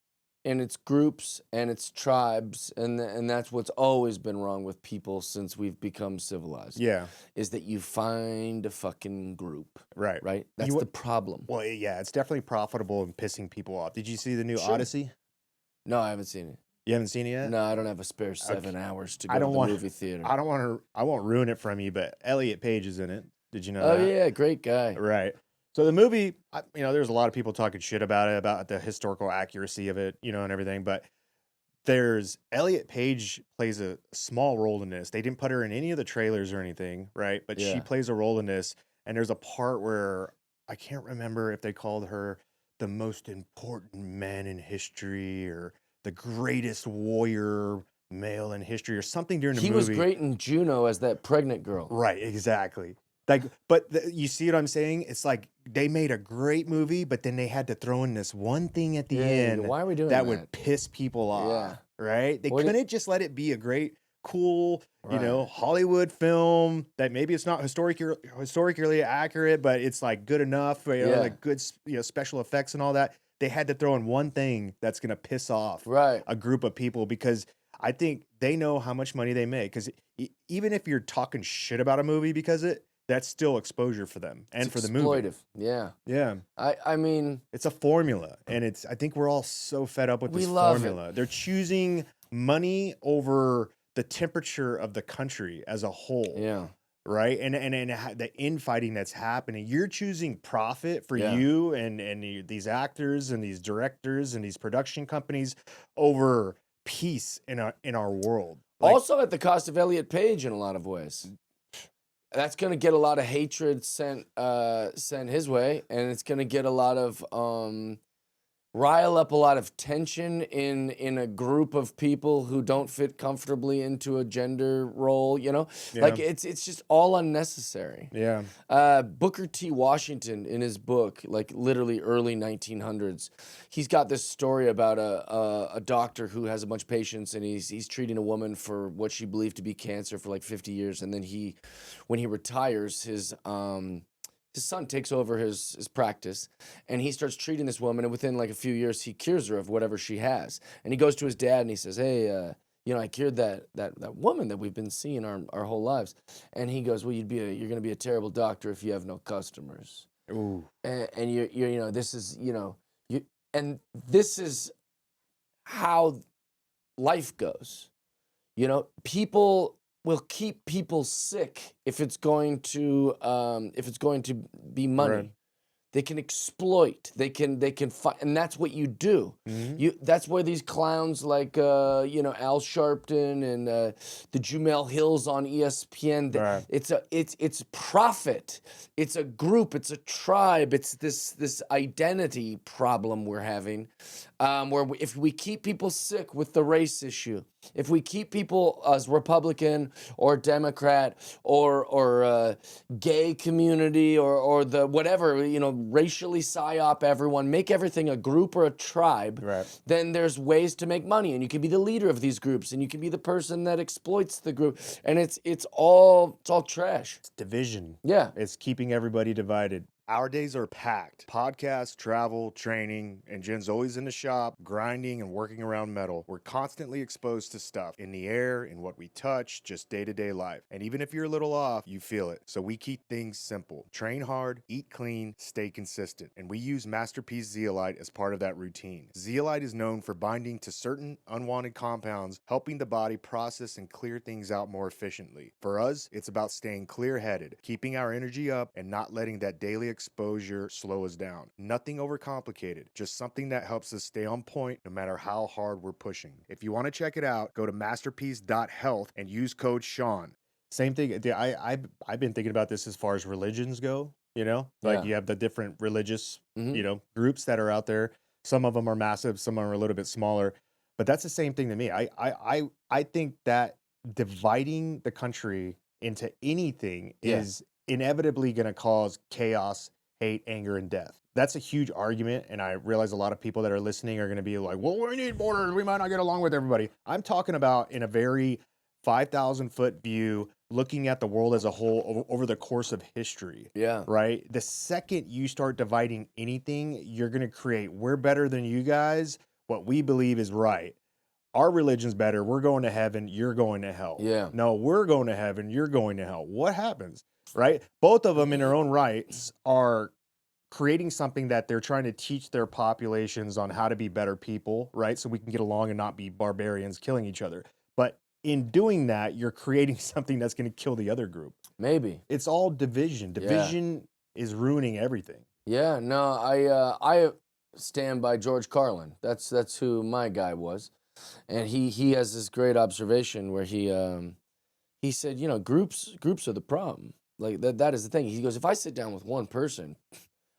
And it's groups and it's tribes, and that's what's always been wrong with people since we've become civilized. Yeah. Is that you find a fucking group. Right. Right? That's the problem. Well, yeah, it's definitely profitable in pissing people off. Did you see the new Odyssey? No, I haven't seen it. You haven't seen it yet? No, I don't have a spare 7 hours to go to the movie theater. I won't ruin it from you, but Elliot Page is in it. Did you know that? Oh, yeah, great guy. Right. So the movie, there's a lot of people talking shit about it, about the historical accuracy of it, and everything. But there's Elliot Page plays a small role in this. They didn't put her in any of the trailers or anything, right? But she plays a role in this. And there's a part where I can't remember if they called her the most important man in history or the greatest warrior male in history or something during the movie. He was great in Juno as that pregnant girl. Right, exactly. Like, but you see what I'm saying? It's like they made a great movie, but then they had to throw in this one thing at the end. Why are we doing that? That would piss people off, right? They couldn't just let it be a great, cool, Hollywood film that maybe it's not historically accurate, but it's like good enough, like good, special effects and all that. They had to throw in one thing that's gonna piss off a group of people because I think they know how much money they make. Because even if you're talking shit about a movie because that's still exposure for them and for the movie. Yeah. Yeah. I mean, it's a formula, and I think we're all so fed up with this formula. They're choosing money over the temperature of the country as a whole. Yeah. Right. And the infighting that's happening, you're choosing profit for you and these actors and these directors and these production companies over peace in our world. Also at the cost of Elliot Page in a lot of ways. That's going to get a lot of hatred sent his way, and it's going to get a lot of rile up a lot of tension in a group of people who don't fit comfortably into a gender role, Like it's just all unnecessary. Yeah. Booker T. Washington in his book, like literally early 1900s, he's got this story about a doctor who has a bunch of patients, and he's treating a woman for what she believed to be cancer for like 50 years, and then when he retires, his son takes over his practice, and he starts treating this woman, and within like a few years, he cures her of whatever she has. And he goes to his dad and he says, "Hey, I cured that woman that we've been seeing our whole lives." And he goes, "Well, you're going to be a terrible doctor if you have no customers." Ooh. And you're this is and this is how life goes. People will keep people sick if it's going to be money. Right. They can exploit. They can fight, and that's what you do. Mm-hmm. That's where these clowns like Al Sharpton and the Jumel Hills on ESPN. Right. It's profit. It's a group. It's a tribe. It's this identity problem we're having, where if we keep people sick with the race issue, if we keep people as Republican or Democrat or gay community or the whatever, racially psyop everyone, make everything a group or a tribe, Right. then there's ways to make money, and you can be the leader of these groups, and you can be the person that exploits the group, and it's all trash. It's division. Yeah. It's keeping everybody divided. Our days are packed. Podcasts, travel, training, and Jen's always in the shop, grinding and working around metal. We're constantly exposed to stuff in the air, in what we touch, just day-to-day life. And even if you're a little off, you feel it. So we keep things simple. Train hard, eat clean, stay consistent. And we use Masterpiece Zeolite as part of that routine. Zeolite is known for binding to certain unwanted compounds, helping the body process and clear things out more efficiently. For us, it's about staying clear-headed, keeping our energy up, and not letting that daily exposure slow us down. Nothing overcomplicated, just something that helps us stay on point no matter how hard we're pushing. If you want to check it out, go to masterpiece.health and use code Sean. Same thing. I've been thinking about this as far as religions go, like you have the different religious, groups that are out there. Some of them are massive, some are a little bit smaller, but that's the same thing to me. I think that dividing the country into anything is inevitably going to cause chaos, hate, anger, and death. That's a huge argument, and I realize a lot of people that are listening are going to be like, well, we need borders. We might not get along with everybody. I'm talking about in a very 5,000-foot view, looking at the world as a whole over the course of history. Yeah. Right? The second you start dividing anything, you're going to create, we're better than you guys. What we believe is right. Our religion's better. We're going to heaven. You're going to hell. Yeah. No, we're going to heaven. You're going to hell. What happens? Right? Both of them in their own rights are creating something that they're trying to teach their populations on how to be better people, right? So we can get along and not be barbarians killing each other. But in doing that, you're creating something that's going to kill the other group. Maybe. It's all division. Division is ruining everything. Yeah, no, I stand by George Carlin. That's who my guy was. And he has this great observation where he said, groups are the problem. Like that is the thing. He goes, if I sit down with one person,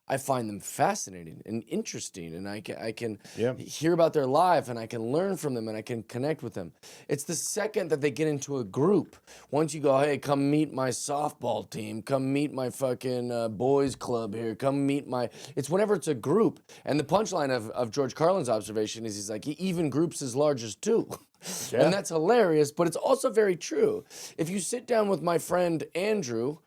I find them fascinating and interesting, and I can hear about their life, and I can learn from them, and I can connect with them. It's the second that they get into a group. Once you go, hey, come meet my softball team, come meet my fucking boys club here, come meet my... It's whenever it's a group. And the punchline of George Carlin's observation is he's like, even groups as large as two. Yeah. And that's hilarious, but it's also very true. If you sit down with my friend Andrew,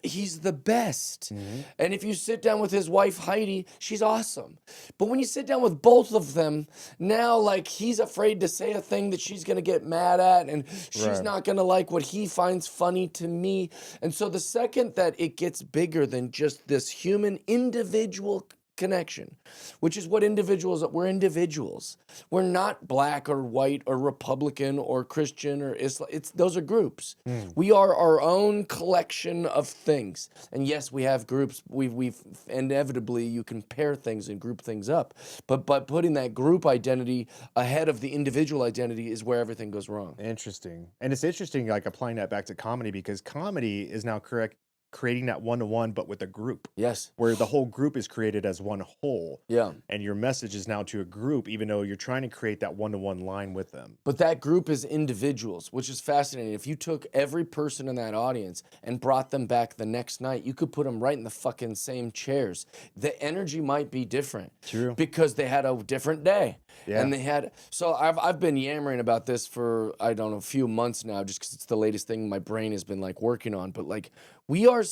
he's the best. Mm-hmm. And if you sit down with his wife, Heidi, she's awesome. But when you sit down with both of them, now, like, he's afraid to say a thing that she's going to get mad at, and she's not going to like what he finds funny to me. And so the second that it gets bigger than just this human individual connection, which is what we're individuals. We're not black or white or Republican or Christian or Islam. Those are groups. We are our own collection of things. And yes, we have groups. We've inevitably, you can pair things and group things up. But by putting that group identity ahead of the individual identity is where everything goes wrong. Interesting. And it's interesting, like, applying that back to comedy, because comedy is now creating that one-to-one, but with a group. Yes. Where the whole group is created as one whole. Yeah. And your message is now to a group, even though you're trying to create that one-to-one line with them. But that group is individuals, which is fascinating. If you took every person in that audience and brought them back the next night, you could put them right in the fucking same chairs. The energy might be different. True. Because they had a different day. Yeah. And so I've been yammering about this for, I don't know, a few months now, just because it's the latest thing my brain has been, like, working on. But, like, we are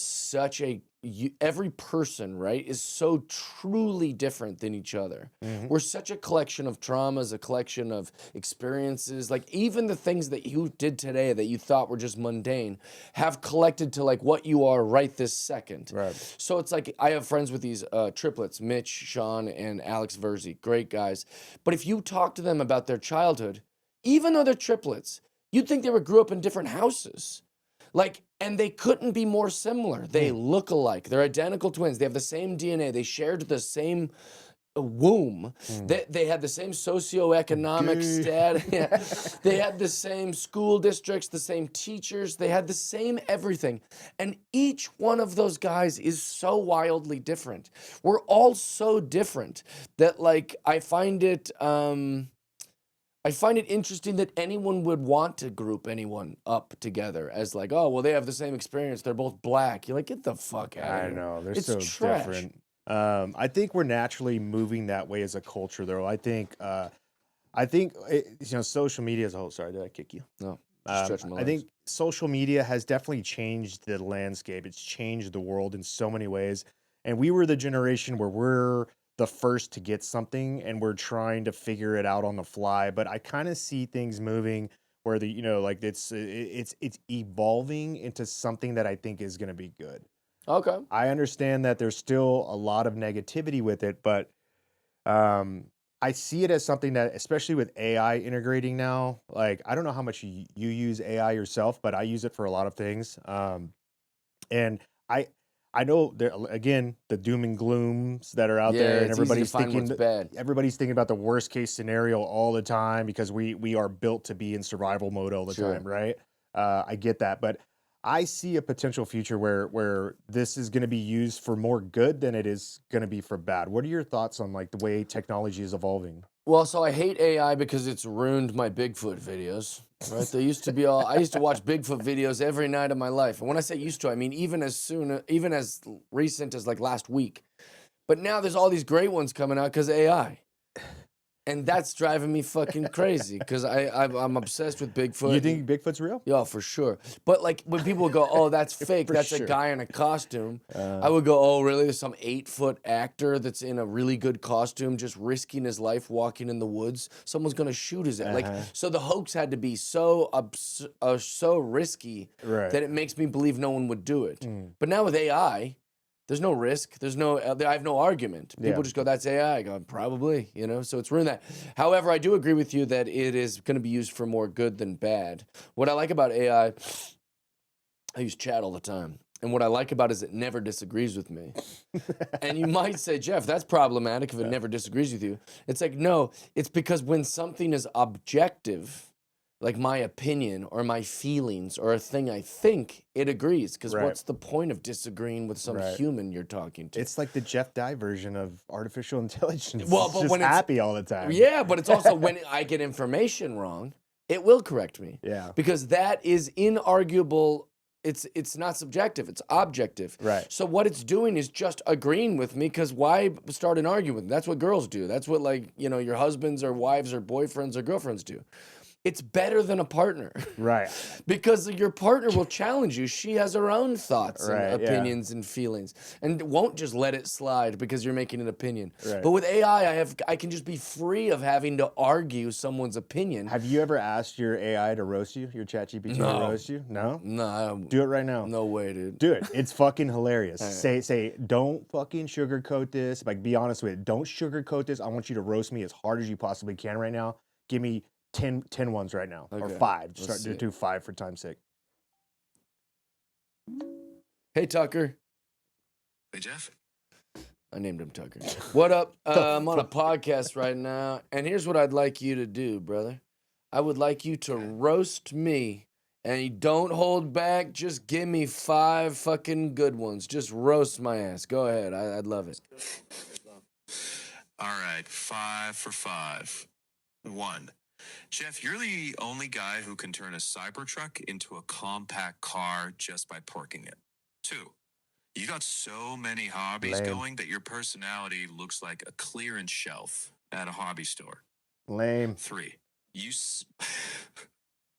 every person, right, is so truly different than each other. Mm-hmm. We're such a collection of traumas, a collection of experiences. Like, even the things that you did today that you thought were just mundane have collected to, like, what you are right this second. Right. So it's like, I have friends with these triplets, Mitch, Sean, and Alex Verzi, great guys. But if you talk to them about their childhood, even though they're triplets, you'd think they grew up in different houses. Like, and they couldn't be more similar. They look alike. They're identical twins. They have the same DNA. They shared the same womb. They had the same socioeconomic status. Yeah. They had the same school districts, the same teachers. They had the same everything. And each one of those guys is so wildly different. We're all so different that, like, I find it... I find it interesting that anyone would want to group anyone up together as like, oh, well, they have the same experience. They're both black. You're like, get the fuck out of I here. know they're It's so trash. different. I think we're naturally moving that way as a culture, though. I think social media as a whole. Sorry, did I kick you? No, just stretching my I legs. think social media has definitely changed the landscape. It's changed the world in so many ways. And we were the generation where we're the first to get something and we're trying to figure it out on the fly. But I kind of see things moving where like it's evolving into something that I think is going to be good. Okay. I understand that there's still a lot of negativity with it, but I see it as something that, especially with AI integrating now, like I don't know how much you use AI yourself, but I use it for a lot of things. And I know there again the doom and glooms that are out Yeah, there, and it's easy to find what's bad. everybody's thinking about the worst case scenario all the time because we are built to be in survival mode all the Sure. time, right? I get that, but I see a potential future where this is going to be used for more good than it is going to be for bad. What are your thoughts on like the way technology is evolving? Well, so I hate AI because it's ruined my Bigfoot videos. Right? They used to be all. I used to watch Bigfoot videos every night of my life, and when I say used to, I mean even as recent as like last week. But now there's all these great ones coming out because AI. And that's driving me fucking crazy because I'm obsessed with Bigfoot. You think Bigfoot's real? Yeah, for sure. But like when people go, oh, that's fake. For That's sure. a guy in a costume. I would go, oh, really? There's some 8-foot actor that's in a really good costume, just risking his life walking in the woods. Someone's gonna shoot his ass. Like, so the hoax had to be so risky Right. that it makes me believe no one would do it. But now with AI. There's no risk. There's no. I have no argument. People Yeah. just go, "That's AI." I go, "Probably," So it's ruined that. However, I do agree with you that it is going to be used for more good than bad. What I like about AI, I use chat all the time, and what I like about it is it never disagrees with me. And you might say, Jeff, that's problematic if it never disagrees with you. It's like, no, it's because when something is objective, like my opinion or my feelings or a thing I think, it agrees. Because Right. what's the point of disagreeing with some Right. human you're talking to? It's like the Jeff Dye version of artificial intelligence. Well, It's but just when it's- happy all the time. Yeah, but it's also when I get information wrong, it will correct me. Yeah. Because that is inarguable. It's not subjective, it's objective. Right. So what it's doing is just agreeing with me because why start an argument? That's what girls do. That's what your husbands or wives or boyfriends or girlfriends do. It's better than a partner. Right. Because your partner will challenge you. She has her own thoughts Right, and yeah. opinions and feelings, and won't just let it slide because you're making an opinion. Right. But with AI, I can just be free of having to argue someone's opinion. Have you ever asked your AI to roast you? Your ChatGPT No. to roast you? No? No, Do it right now. no way, dude. Do it. It's fucking hilarious. right. Say, don't fucking sugarcoat this. Like, be honest with it. Don't sugarcoat this. I want you to roast me as hard as you possibly can right now. Give me 10 ones right now. Or Okay, 5. let's see. Do 5 for time's sake. Hey, Tucker. Hey, Jeff. I named him Tucker. What up? I'm on a podcast right now, and here's what I'd like you to do, brother. I would like you to roast me, and you don't hold back. Just give me 5 fucking good ones. Just roast my ass. Go ahead. I'd love it. All right, 5 for 5. 1. Jeff, you're the only guy who can turn a CyberTruck into a compact car just by parking it. 2. You got so many hobbies Lame. going that your personality looks like a clearance shelf at a hobby store. Lame. 3.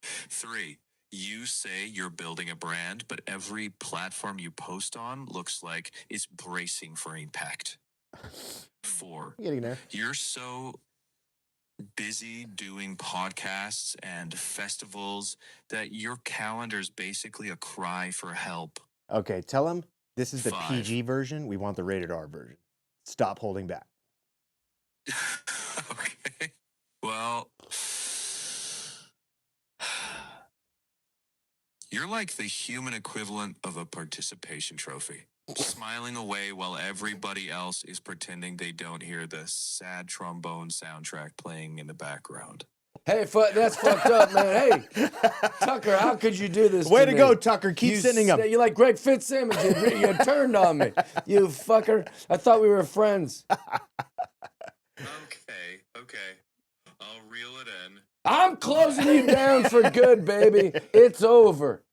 3. You say you're building a brand, but every platform you post on looks like it's bracing for impact. 4. Getting there. You're so busy doing podcasts and festivals that your calendar's basically a cry for help. Okay, tell him this is the 5. PG version. We want the rated R version. Stop holding back. Okay. Well, you're like the human equivalent of a participation trophy. Smiling away while everybody else is pretending they don't hear the sad trombone soundtrack playing in the background. Hey, that's fucked up, man. Hey, Tucker, how could you do this? Way to to me? go, Tucker. Keep You sending them. You're like Greg Fitzsimmons. You turned on me. You fucker. I thought we were friends. Okay. I'll reel it in. I'm closing you down for good, baby. It's over.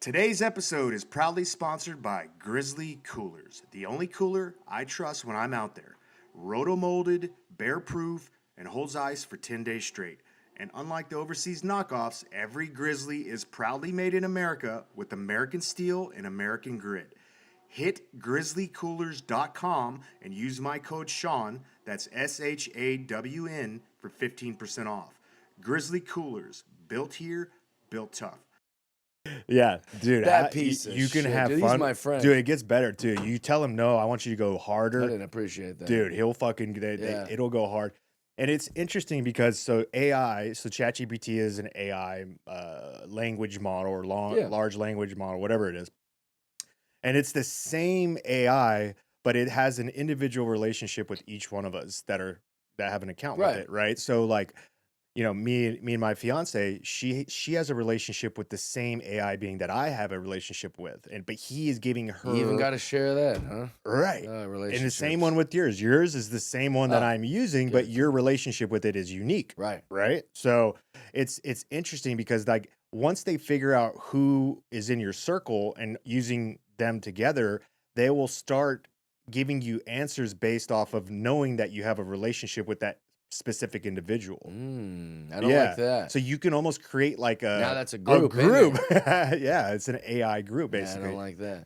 Today's episode is proudly sponsored by Grizzly Coolers, the only cooler I trust when I'm out there. Roto-molded, bear-proof, and holds ice for 10 days straight. And unlike the overseas knockoffs, every Grizzly is proudly made in America with American steel and American grit. Hit grizzlycoolers.com and use my code Sean, that's SHAWN, for 15% off. Grizzly Coolers, built here, built tough. Yeah, dude, That piece of you can shit, have dude. fun. He's my friend. Dude, it gets better too. You tell him no, I want you to go I harder. didn't appreciate that. Dude, he'll fucking Yeah. it'll go hard. And it's interesting because ChatGPT is an AI language model or large language model, whatever it is. And it's the same AI, but it has an individual relationship with each one of us that have an account with it, right? So like, you know, me and my fiance, she has a relationship with the same AI being that I have a relationship with, but he is giving her. You even got to share that, huh? Right. And the Relationships. same one with yours. Yours is the same one that I'm using, but good. your relationship with it is unique. Right. Right. So it's interesting because like once they figure out who is in your circle and using them together, they will start giving you answers based off of knowing that you have a relationship with that specific individual. I don't like that. So you can almost create like Now that's a group. Yeah, it's an AI group basically. I don't like that.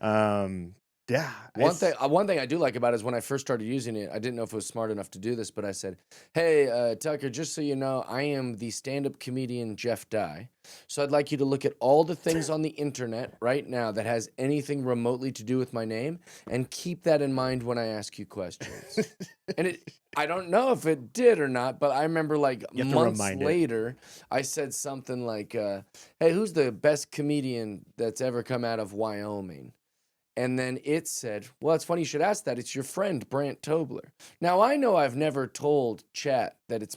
Yeah. One thing I do like about it is when I first started using it, I didn't know if it was smart enough to do this, but I said, "Hey, Tucker, just so you know, I am the stand-up comedian Jeff Dye. So I'd like you to look at all the things on the internet right now that has anything remotely to do with my name, and keep that in mind when I ask you questions." And I don't know if it did or not, but I remember like months later, I said something like, "Hey, who's the best comedian that's ever come out of Wyoming?" And then it said, "Well, it's funny you should ask that. It's your friend, Brant Tobler." Now, I know I've never told chat that it's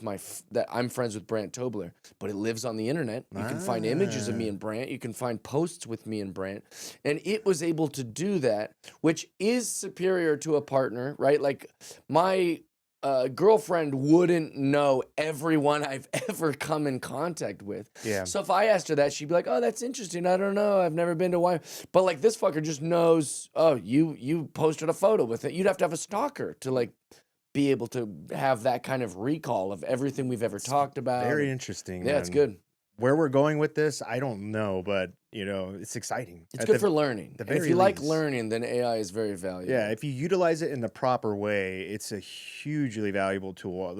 that I'm friends with Brant Tobler, but it lives on the internet. You can find images of me and Brant. You can find posts with me and Brant. And it was able to do that, which is superior to a partner, right? Like my girlfriend wouldn't know everyone I've ever come in contact with. Yeah. So if I asked her that, she'd be like, "Oh, that's interesting. I don't know. I've never been to Wyoming." But like this fucker just knows, "Oh, you posted a photo with it." You'd have to have a stalker to like be able to have that kind of recall of everything we've ever talked about. Very interesting. Yeah, it's good. Where we're going with this, I don't know, but you know, it's exciting. It's good for learning. And if you like learning, then AI is very valuable. Yeah, if you utilize it in the proper way, it's a hugely valuable tool.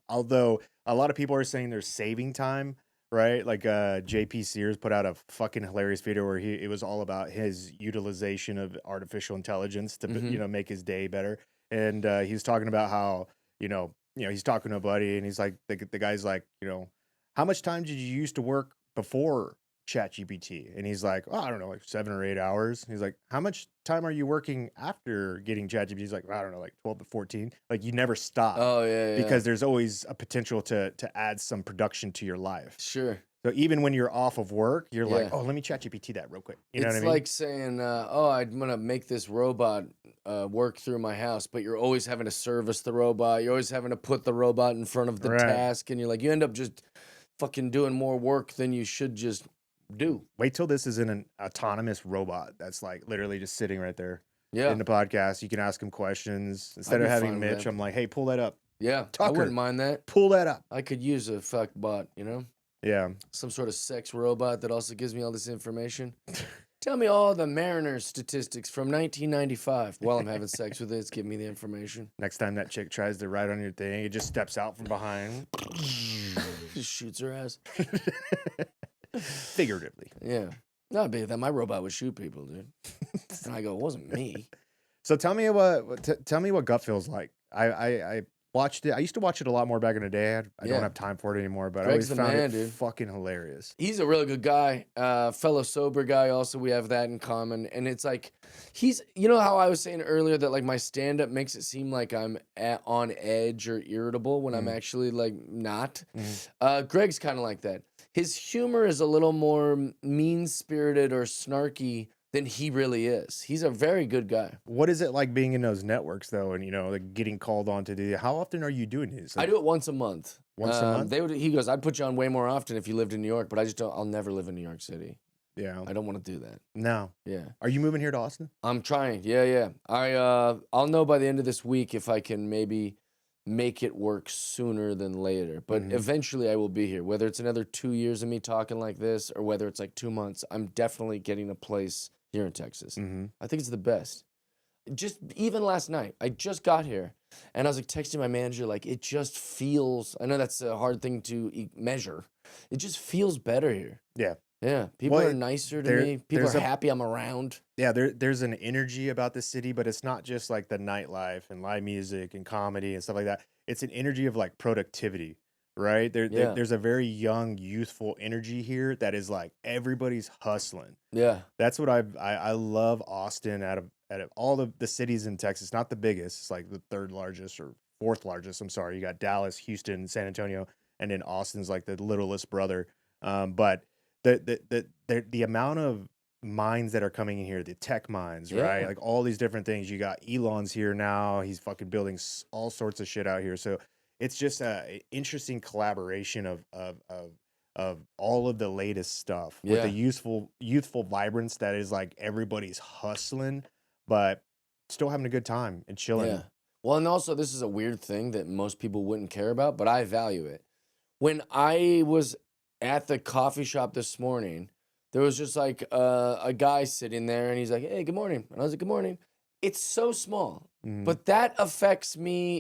Although a lot of people are saying they're saving time, right? Like JP Sears put out a fucking hilarious video where it was all about his utilization of artificial intelligence to make his day better. And he was talking about how he's talking to a buddy, and he's like, the guy's like, how much time did you used to work before ChatGPT? And he's like, "Oh, I don't know, like 7 or 8 hours." He's like, "How much time are you working after getting ChatGPT?" He's like, "I don't know, like 12 to 14. Like you never stop." Oh, yeah. Because there's always a potential to add some production to your life. Sure. So even when you're off of work, you're like, "Oh, let me ChatGPT that real quick." You know what I mean? It's like saying, "Oh, I'm gonna make this robot work through my house," but you're always having to service the robot. You're always having to put the robot in front of the task, and you end up just fucking doing more work than you should just do. Wait till this is in an autonomous robot that's like literally just sitting right there in the podcast. You can ask him questions instead of having Mitch. I'm like, "Hey, pull that up." Yeah, Tucker, I wouldn't mind that. Pull that up. I could use a fuck bot, Yeah. Some sort of sex robot that also gives me all this information. Tell me all the Mariners statistics from 1995 while I'm having sex with it. It's giving me the information. Next time that chick tries to ride on your thing, it just steps out from behind. Just shoots her ass. Figuratively. Yeah. No, babe, that my robot would shoot people, dude. And I go, "It wasn't me." So tell me what gut feels like. I watched it. I used to watch it a lot more back in the day. I don't have time for it anymore, but Greg's I always found it dude. fucking hilarious. He's a really good guy. Fellow sober guy. Also, we have that in common. And it's like, how I was saying earlier that like my stand-up makes it seem like I'm on edge or irritable when I'm actually like not. Greg's kind of like that. His humor is a little more mean-spirited or snarky than he really is. He's a very good guy. What is it like being in those networks though, and like getting called on to do? How often are you doing this? I do it once a month. Once a month? He goes, I'd put you on way more often if you lived in New York, but I just don't. I'll never live in New York City. Yeah. I don't want to do that. No. Yeah. Are you moving here to Austin? I'm trying. Yeah. I'll know by the end of this week if I can maybe make it work sooner than later. But eventually I will be here. Whether it's another 2 years of me talking like this or whether it's like 2 months, I'm definitely getting a place here in Texas. I think it's the best. Just even last night, I just got here and I was like texting my manager, like, it just feels, I know that's a hard thing to measure. It just feels better here. Yeah. Yeah. People are nicer to me. People are happy I'm around. Yeah, there's an energy about the city, but it's not just like the nightlife and live music and comedy and stuff like that. It's an energy of like productivity, right? There's a very young, youthful energy here that is like everybody's hustling. Yeah. That's what I love Austin out of all of the cities in Texas, not the biggest. It's like the third largest or fourth largest. I'm sorry. You got Dallas, Houston, San Antonio, and then Austin's like the littlest brother. But the amount of minds that are coming in here, the tech minds, right? Yeah. Like all these different things. You got Elon's here now. He's fucking building all sorts of shit out here. So it's just a interesting collaboration of all of the latest stuff with the youthful vibrance that is like everybody's hustling, but still having a good time and chilling. Yeah. Well, and also this is a weird thing that most people wouldn't care about, but I value it. When I was at the coffee shop this morning, there was just like a guy sitting there and he's like, hey, good morning. And I was like, good morning. It's so small, but that affects me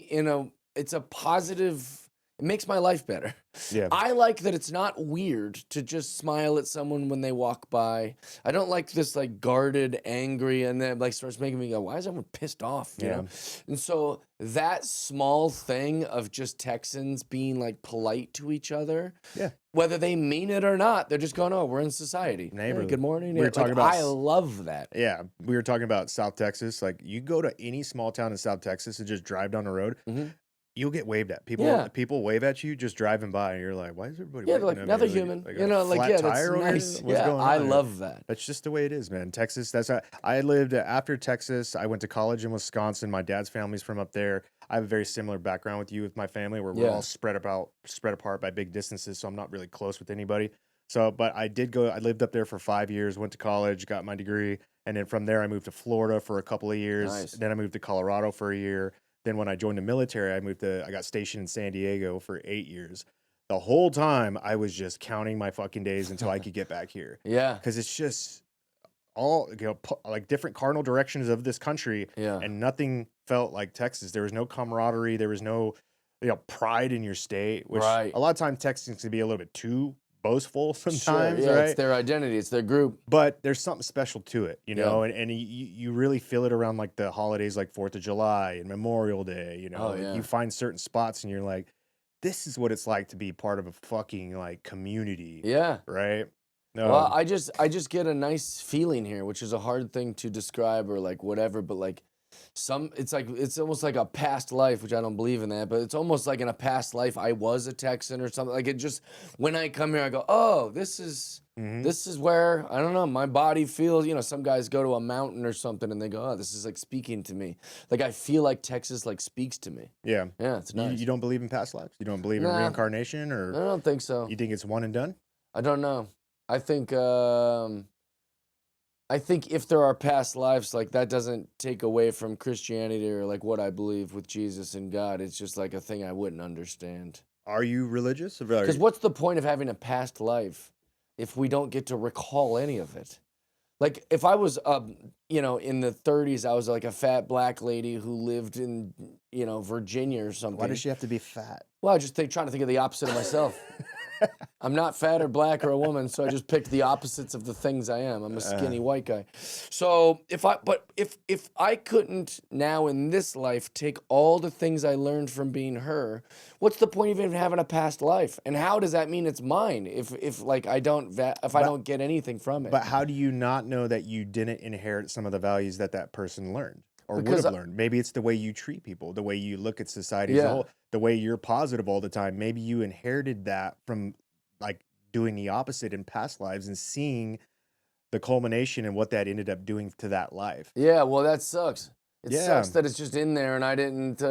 it's a positive, it makes my life better. Yeah. I like that it's not weird to just smile at someone when they walk by. I don't like this like guarded, angry, and then like starts making me go, why is everyone pissed off? You know? And so that small thing of just Texans being like polite to each other, whether they mean it or not, they're just going, oh, we're in society. Hey, good morning. We were talking about, I love that. Yeah. We were talking about South Texas. Like you go to any small town in South Texas and just drive down the road. You'll get waved at. People wave at you just driving by, and you're like, "Why is everybody?" Yeah, like another human. Like that's nice. Yeah, I love that. That's just the way it is, man. Texas. That's how I lived after Texas. I went to college in Wisconsin. My dad's family's from up there. I have a very similar background with you with my family, where we're all spread apart by big distances. So I'm not really close with anybody. So, but I did go. I lived up there for 5 years. Went to college, got my degree, and then from there I moved to Florida for a couple of years. Nice. Then I moved to Colorado for a year. Then when I joined the military, I got stationed in San Diego for 8 years. The whole time I was just counting my fucking days until I could get back here. Yeah. Because it's just all, like different cardinal directions of this country. Yeah. And nothing felt like Texas. There was no camaraderie. There was no, pride in your state. Which a lot of times Texans can be a little bit too boastful sometimes, right? It's their identity, it's their group. But there's something special to it, and you really feel it around like the holidays like 4th of July and Memorial Day, You find certain spots and you're like, this is what it's like to be part of a fucking like community. Yeah. Right? Well, I just get a nice feeling here, which is a hard thing to describe or like whatever, but like it's almost like a past life, which I don't believe in that, but it's almost like in a past life I was a Texan or something. Like it just, when I come here, I go, oh, this is where, I don't know, my body feels, some guys go to a mountain or something and they go, oh, this is like speaking to me. Like I feel like Texas like speaks to me. Yeah. Yeah, it's nice. You don't believe in past lives? You don't believe in reincarnation, or? I don't think so. You think it's one and done? I don't know. I think if there are past lives, like that doesn't take away from Christianity or like what I believe with Jesus and God. It's just like a thing I wouldn't understand. Are you religious? Because what's the point of having a past life if we don't get to recall any of it? Like if I was, in the 30s, I was like a fat black lady who lived in, Virginia or something. Why does she have to be fat? Well, I just trying to think of the opposite of myself. I'm not fat or black or a woman, so I just picked the opposites of the things I am. I'm a skinny white guy. So if I couldn't now in this life take all the things I learned from being her, what's the point of even having a past life? And how does that mean it's mine if I don't get anything from it? But how do you not know that you didn't inherit some of the values that person learned? Or would have learned. Maybe it's the way you treat people, the way you look at society as a whole, the way you're positive all the time. Maybe you inherited that from like doing the opposite in past lives and seeing the culmination and what that ended up doing to that life. Yeah, well, that sucks. It sucks that it's just in there and I didn't,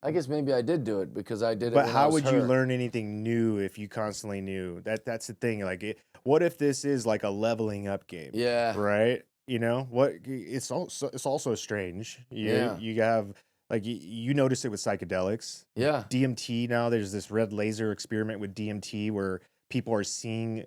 I guess maybe I did do it because I did it But when I how was would you her. learn anything new if you constantly knew? That's the thing. Like, what if this is like a leveling up game? Yeah. Right. You know what? It's also strange. Yeah. You have like you notice it with psychedelics. Yeah. DMT now. There's this red laser experiment with DMT where people are seeing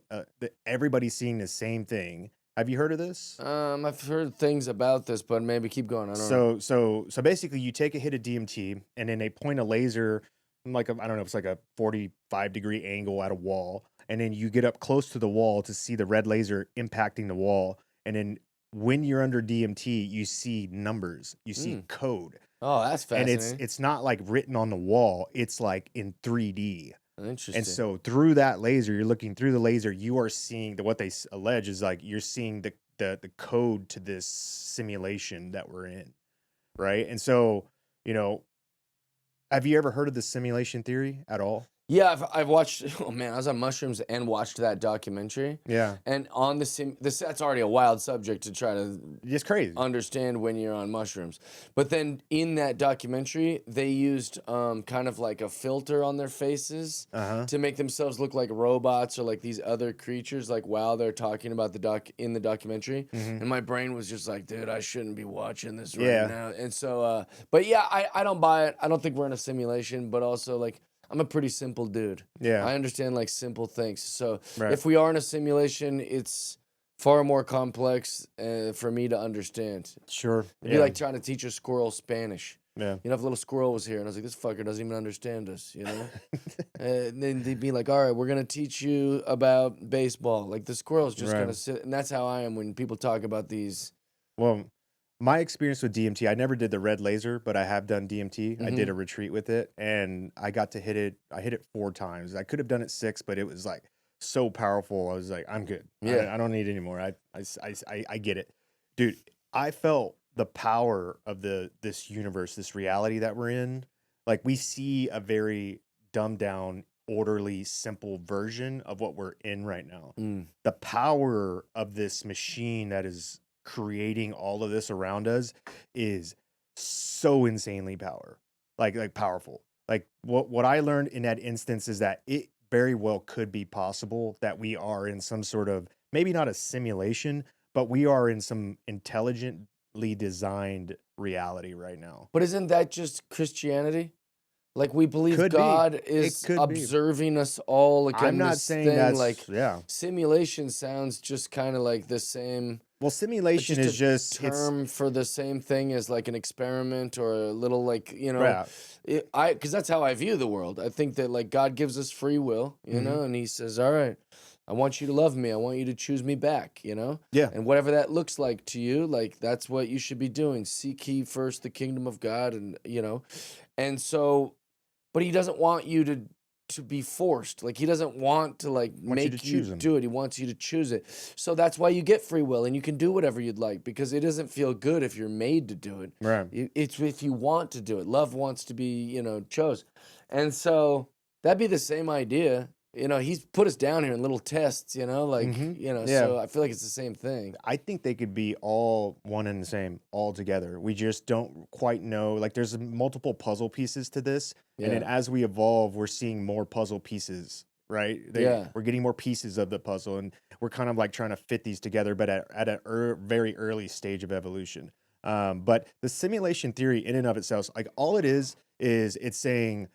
everybody's seeing the same thing. Have you heard of this? I've heard things about this, but maybe keep going. I don't know. So basically, you take a hit of DMT, and then they point a laser, like I don't know, if it's like a 45-degree angle at a wall, and then you get up close to the wall to see the red laser impacting the wall, and then when you're under DMT, you see numbers, you see code, Oh, that's and fascinating. it's not like written on the wall; it's like in 3D. Interesting. And so through that laser, you're looking through the laser, you are seeing what they allege is like you're seeing the code to this simulation that we're in, right? And so, you know, have you ever heard of the simulation theory at all? Yeah, I've watched. Oh man, I was on mushrooms and watched that documentary. Yeah, And on that's already a wild subject to try to it's crazy. understand when you're on mushrooms. But then in that documentary, they used kind of like a filter on their faces to make themselves look like robots or like these other creatures, like while they're talking about the documentary. And my brain was just like, dude, I shouldn't be watching this right now. And so, but yeah, I don't buy it. I don't think we're in a simulation, but also like, I'm a pretty simple dude. Yeah. I understand like simple things. So Right. if we are in a simulation, it's far more complex for me to understand. Sure. It'd be like trying to teach a squirrel Spanish. Yeah. You know, if a little squirrel was here and I was like, this fucker doesn't even understand us, you know? And then they'd be like, all right, we're going to teach you about baseball. Like the squirrel's just going to sit. And that's how I am when people talk about these. Well, my experience with DMT, I never did the red laser, but I have done DMT. I did a retreat with it, and I got to hit it. I hit it 4 times. I could have done it 6, but it was like so powerful. I was like, I'm good. Yeah. I don't need any more. I get it, dude. I felt the power of this universe, this reality that we're in. Like we see a very dumbed down, orderly, simple version of what we're in right now. The power of this machine that is creating all of this around us is so insanely powerful. Like what I learned in that instance is that it very well could be possible that we are in some sort of, maybe not a simulation, but we are in some intelligently designed reality right now. But isn't that just Christianity? Like we believe Could be. God It is could be. observing us all. Like I'm in not this saying thing, that's like yeah. simulation sounds just kind of like the same. Well, simulation Just is a just term for the same thing as like an experiment or a little like, you know, Yeah. because that's how I view the world. I think that like God gives us free will, you know, and he says, all right, I want you to love me. I want you to choose me back, you know? Yeah. And whatever that looks like to you, like that's what you should be doing. Seek ye first the kingdom of God and, you know, and so, but he doesn't want you to be forced. Like he doesn't want to like make you do it. He wants you to choose it. So that's why you get free will and you can do whatever you'd like because it doesn't feel good if you're made to do it. Right. It's if you want to do it. Love wants to be, you know, chose. And so that'd be the same idea. You know, he's put us down here in little tests, you know, like, you know, so I feel like it's the same thing. I think they could be all one and the same all together. We just don't quite know. Like there's multiple puzzle pieces to this. And then as we evolve, we're seeing more puzzle pieces, right? We're getting more pieces of the puzzle and we're kind of like trying to fit these together, but at a very early stage of evolution. But the simulation theory in and of itself, like all it is it's saying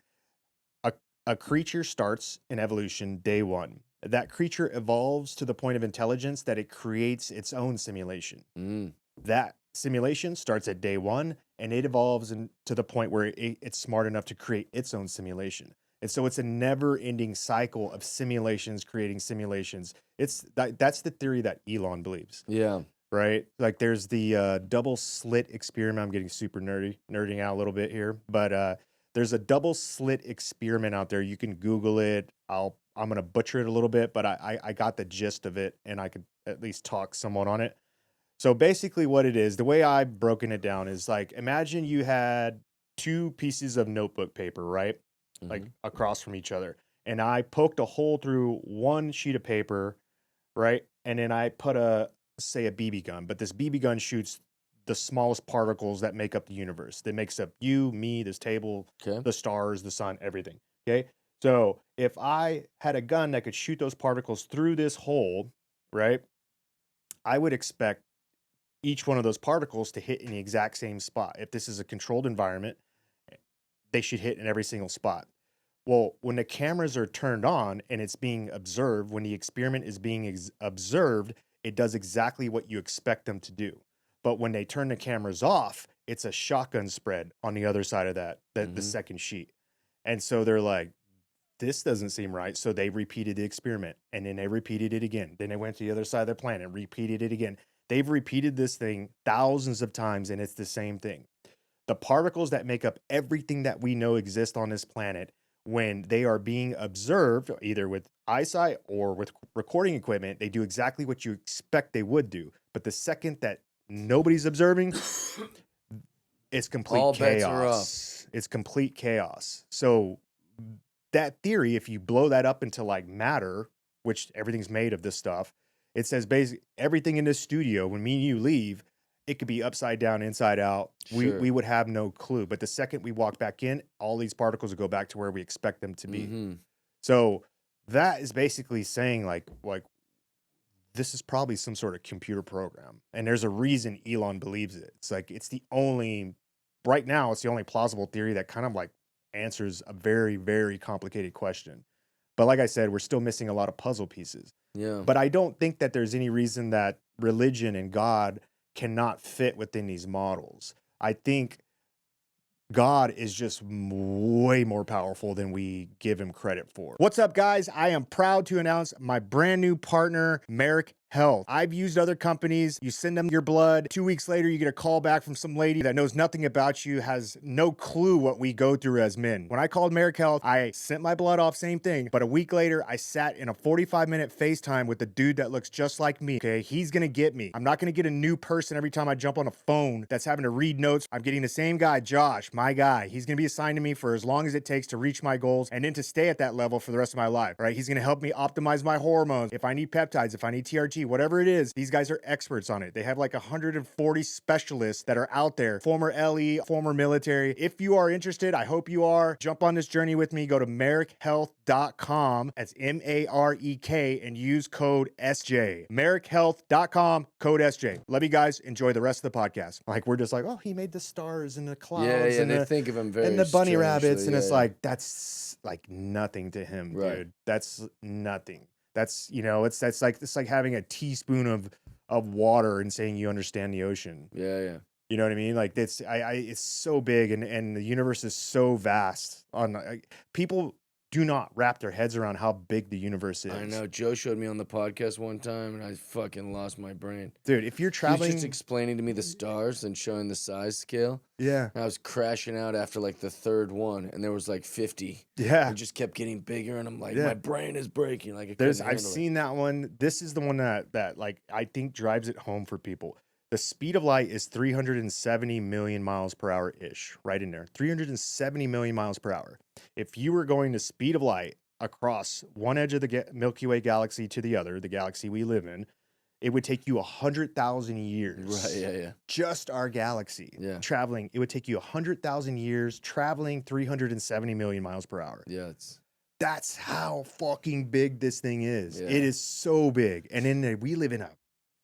a creature starts in evolution day 1. That creature evolves to the point of intelligence that it creates its own simulation. That simulation starts at day 1 and it evolves to the point where it's smart enough to create its own simulation. And so it's a never-ending cycle of simulations creating simulations. That's the theory that Elon believes. Yeah. Right? Like there's the double slit experiment. I'm getting super nerding out a little bit here, but there's a double slit experiment out there. You can Google it. I'm gonna butcher it a little bit, but I got the gist of it, and I could at least talk somewhat on it. So basically, what it is, the way I've broken it down is like, imagine you had 2 pieces of notebook paper, right, like across from each other, and I poked a hole through one sheet of paper, right, and then I put say a BB gun, but this BB gun shoots the smallest particles that make up the universe. That makes up you, me, this table, Okay. the stars, the sun, everything. Okay. So if I had a gun that could shoot those particles through this hole, right, I would expect each one of those particles to hit in the exact same spot. If this is a controlled environment, they should hit in every single spot. Well, when the cameras are turned on and it's being observed, when the experiment is being observed, it does exactly what you expect them to do. But when they turn the cameras off, it's a shotgun spread on the other side of that, the second sheet. And so they're like, this doesn't seem right. So they repeated the experiment, and then they repeated it again. Then they went to the other side of the planet and repeated it again. They've repeated this thing thousands of times, and it's the same thing. The particles that make up everything that we know exist on this planet, when they are being observed, either with eyesight or with recording equipment, they do exactly what you expect they would do. But the second that nobody's observing, it's complete All chaos. bets are off. It's complete chaos. So that theory, if you blow that up into like matter, which everything's made of this stuff, it says basically everything in this studio, when me and you leave, it could be upside down, inside out. Sure. We would have no clue. But the second we walk back in, all these particles will go back to where we expect them to be. So that is basically saying like this is probably some sort of computer program. And there's a reason Elon believes it. It's like right now, it's the only plausible theory that kind of like answers a very, very complicated question. But like I said, we're still missing a lot of puzzle pieces. Yeah. But I don't think that there's any reason that religion and God cannot fit within these models. I think God is just way more powerful than we give him credit for. What's up, guys? I am proud to announce my brand new partner, Merrick Health. I've used other companies. You send them your blood. 2 weeks later, you get a call back from some lady that knows nothing about you, has no clue what we go through as men. When I called Merrick Health, I sent my blood off, same thing. But a week later, I sat in a 45-minute FaceTime with a dude that looks just like me. Okay, he's gonna get me. I'm not gonna get a new person every time I jump on a phone that's having to read notes. I'm getting the same guy, Josh, my guy. He's gonna be assigned to me for as long as it takes to reach my goals and then to stay at that level for the rest of my life. Right? He's gonna help me optimize my hormones. If I need peptides, if I need TRT, whatever it is, these guys are experts on it. They have like 140 specialists that are out there, former LE, former military. If you are interested, I hope you are, jump on this journey with me. Go to merrickhealth.com. That's MAREK, and use code SJ. merrickhealth.com, code SJ. Love you guys. Enjoy the rest of the podcast. Like, we're just like, oh, he made the stars and the clouds Yeah, and they think of him very and the bunny rabbits, and strangely, it's yeah. like, that's like nothing to him, Right. dude. That's nothing. That's, it's like having a teaspoon of water and saying you understand the ocean. Yeah. You know what I mean? Like it's so big, and the universe is so vast. People do not wrap their heads around how big the universe is. I know. Joe showed me on the podcast one time, and I fucking lost my brain. Dude, if you're He was traveling, just explaining to me the stars and showing the size scale. yeah, And I was crashing out after like the third one, and there was like 50. yeah. It just kept getting bigger, and I'm like, Yeah. my brain is breaking. Like I've seen that one. This is the one that like I think drives it home for people. The speed of light is 370 million miles per hour ish, right in there. 370 million miles per hour. If you were going the speed of light across one edge of the Milky Way galaxy to the other, the galaxy we live in, it would take you 100,000 years. Right, yeah. Just our galaxy. Yeah. Traveling, it would take you 100,000 years traveling 370 million miles per hour. Yeah, That's how fucking big this thing is. Yeah. It is so big. And then we live in a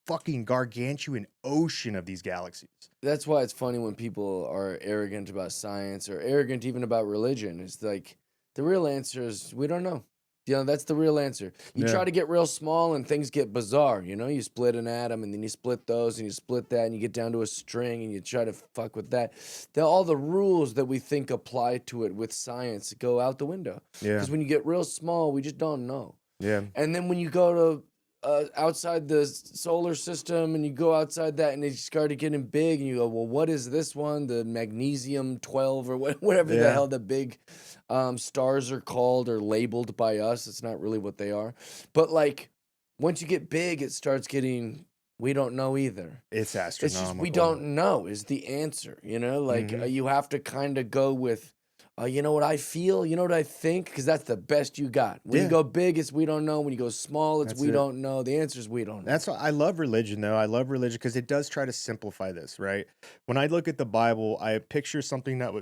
fucking gargantuan ocean of these galaxies. that's why it's funny when people are arrogant about science or arrogant even about religion. It's like the real answer is we don't know. That's the real answer. You Yeah. try to get real small and things get bizarre. You split an atom and then you split those and you split that and you get down to a string and you try to fuck with that. All the rules that we think apply to it with science go out the window. Yeah. Because when you get real small, we just don't know. Yeah. And then when you go to outside the solar system and you go outside that and it started getting big and you go, well, what is this one? The magnesium 12 or whatever the Yeah. hell the big stars are called or labeled by us. It's not really what they are. But like once you get big, it starts getting, we don't know either. It's It's astronomical. just, we don't know is the answer, you have to kind of go with you know what I feel? You know what I think? Because that's the best you got. When you Yeah. go big, it's we don't know. When you go small, it's That's we it. don't know. The answer is we don't know. That's why I love religion, though. I love religion because it does try to simplify this, right? When I look at the Bible, I picture something that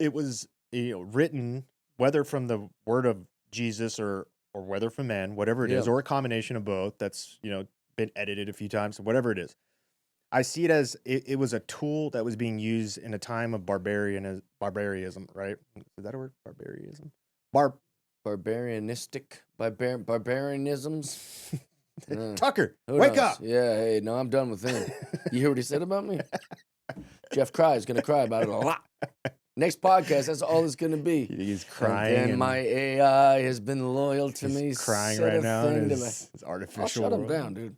it was written, whether from the word of Jesus or whether from man, whatever it is, Yeah. or a combination of both. That's been edited a few times, whatever it is. I see it as it was a tool that was being used in a time of barbarism, right? Is that a word? Barbarism? Barbarianisms. Tucker, Who wake knows? up! Yeah, hey, no, I'm done with him. You hear what he said about me? Jeff Cry is going to cry about it a lot. Next podcast, that's all it's going to be. He's crying. And then my AI has been loyal to me. He's crying said right a now in thing to his me. artificial I'll shut him world. down, dude.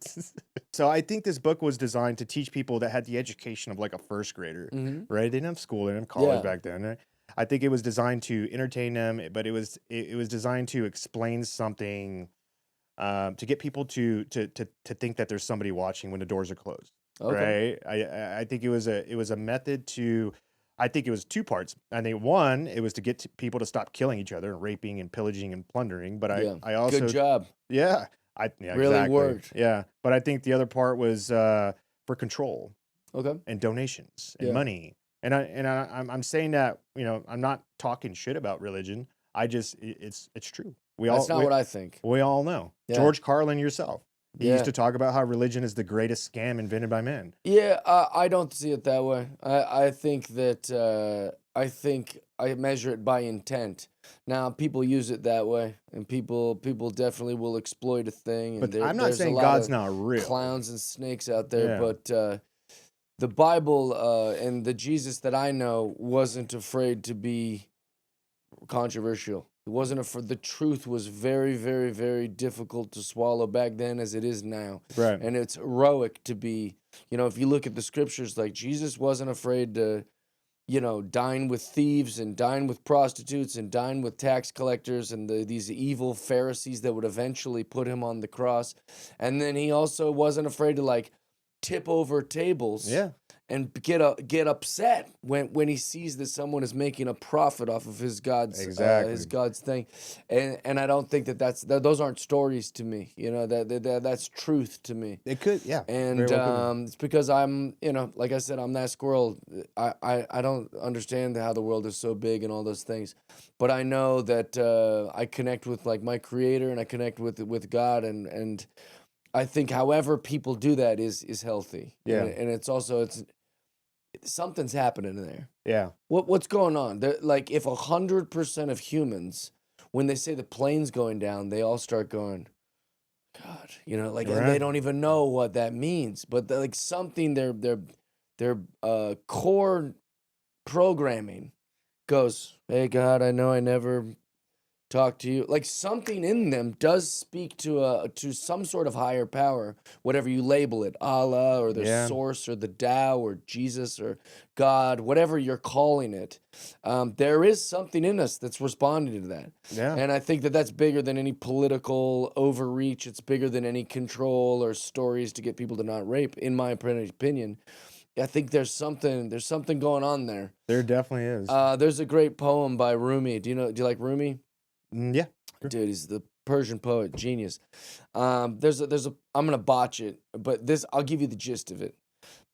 So I think this book was designed to teach people that had the education of like a first grader, right? They didn't have school, they didn't have college Yeah. back then. Right? I think it was designed to entertain them, but it was designed to explain something, to get people to think that there's somebody watching when the doors are closed. Okay. Right? I think it was a method to. I think it was two parts. I think one, it was to get people to stop killing each other and raping and pillaging and plundering. But Yeah. I also Good job. yeah, Really exactly. worked. Yeah, but I think the other part was for control Okay. and donations and Yeah. money. I'm saying that I'm not talking shit about religion. It's true. That's not what I think. We all know. Yeah. George Carlin yourself. He Yeah. used to talk about how religion is the greatest scam invented by man. Yeah, I don't see it that way. I think that I measure it by intent. Now people use it that way, and people definitely will exploit a thing. And But I'm not there's a saying lot God's of not real. clowns and snakes out there, Yeah. but the Bible and the Jesus that I know wasn't afraid to be controversial. It wasn't the truth was very, very, very difficult to swallow back then as it is now. Right. And it's heroic to be, if you look at the scriptures, like Jesus wasn't afraid to, dine with thieves and dine with prostitutes and dine with tax collectors and these evil Pharisees that would eventually put him on the cross. And then he also wasn't afraid to like tip over tables. Yeah. And get upset when he sees that someone is making a profit off of his God's thing, and I don't think those aren't stories to me. That's truth to me. It could, yeah. And very well could be. it's because I'm, like I said, I'm that squirrel. I don't understand how the world is so big and all those things, but I know that I connect with like my Creator and I connect with God and. I think however people do that is healthy. Yeah. And it's also something's happening there. Yeah. What's going on? Like if 100% of humans, when they say the plane's going down, they all start going, God, like and they don't even know what that means. But like something their core programming goes, hey God, I know I never talk to you. Like something in them does speak to some sort of higher power, whatever you label it, Allah or the source or the Tao or Jesus or God, whatever you're calling it. There is something in us that's responding to that. Yeah. And I think that that's bigger than any political overreach. It's bigger than any control or stories to get people to not rape, in my opinion. I think there's something going on there. There definitely is. There's a great poem by Rumi. Do you like Rumi? Yeah. Sure. Dude, he's the Persian poet, genius. I'm gonna botch it, but I'll give you the gist of it.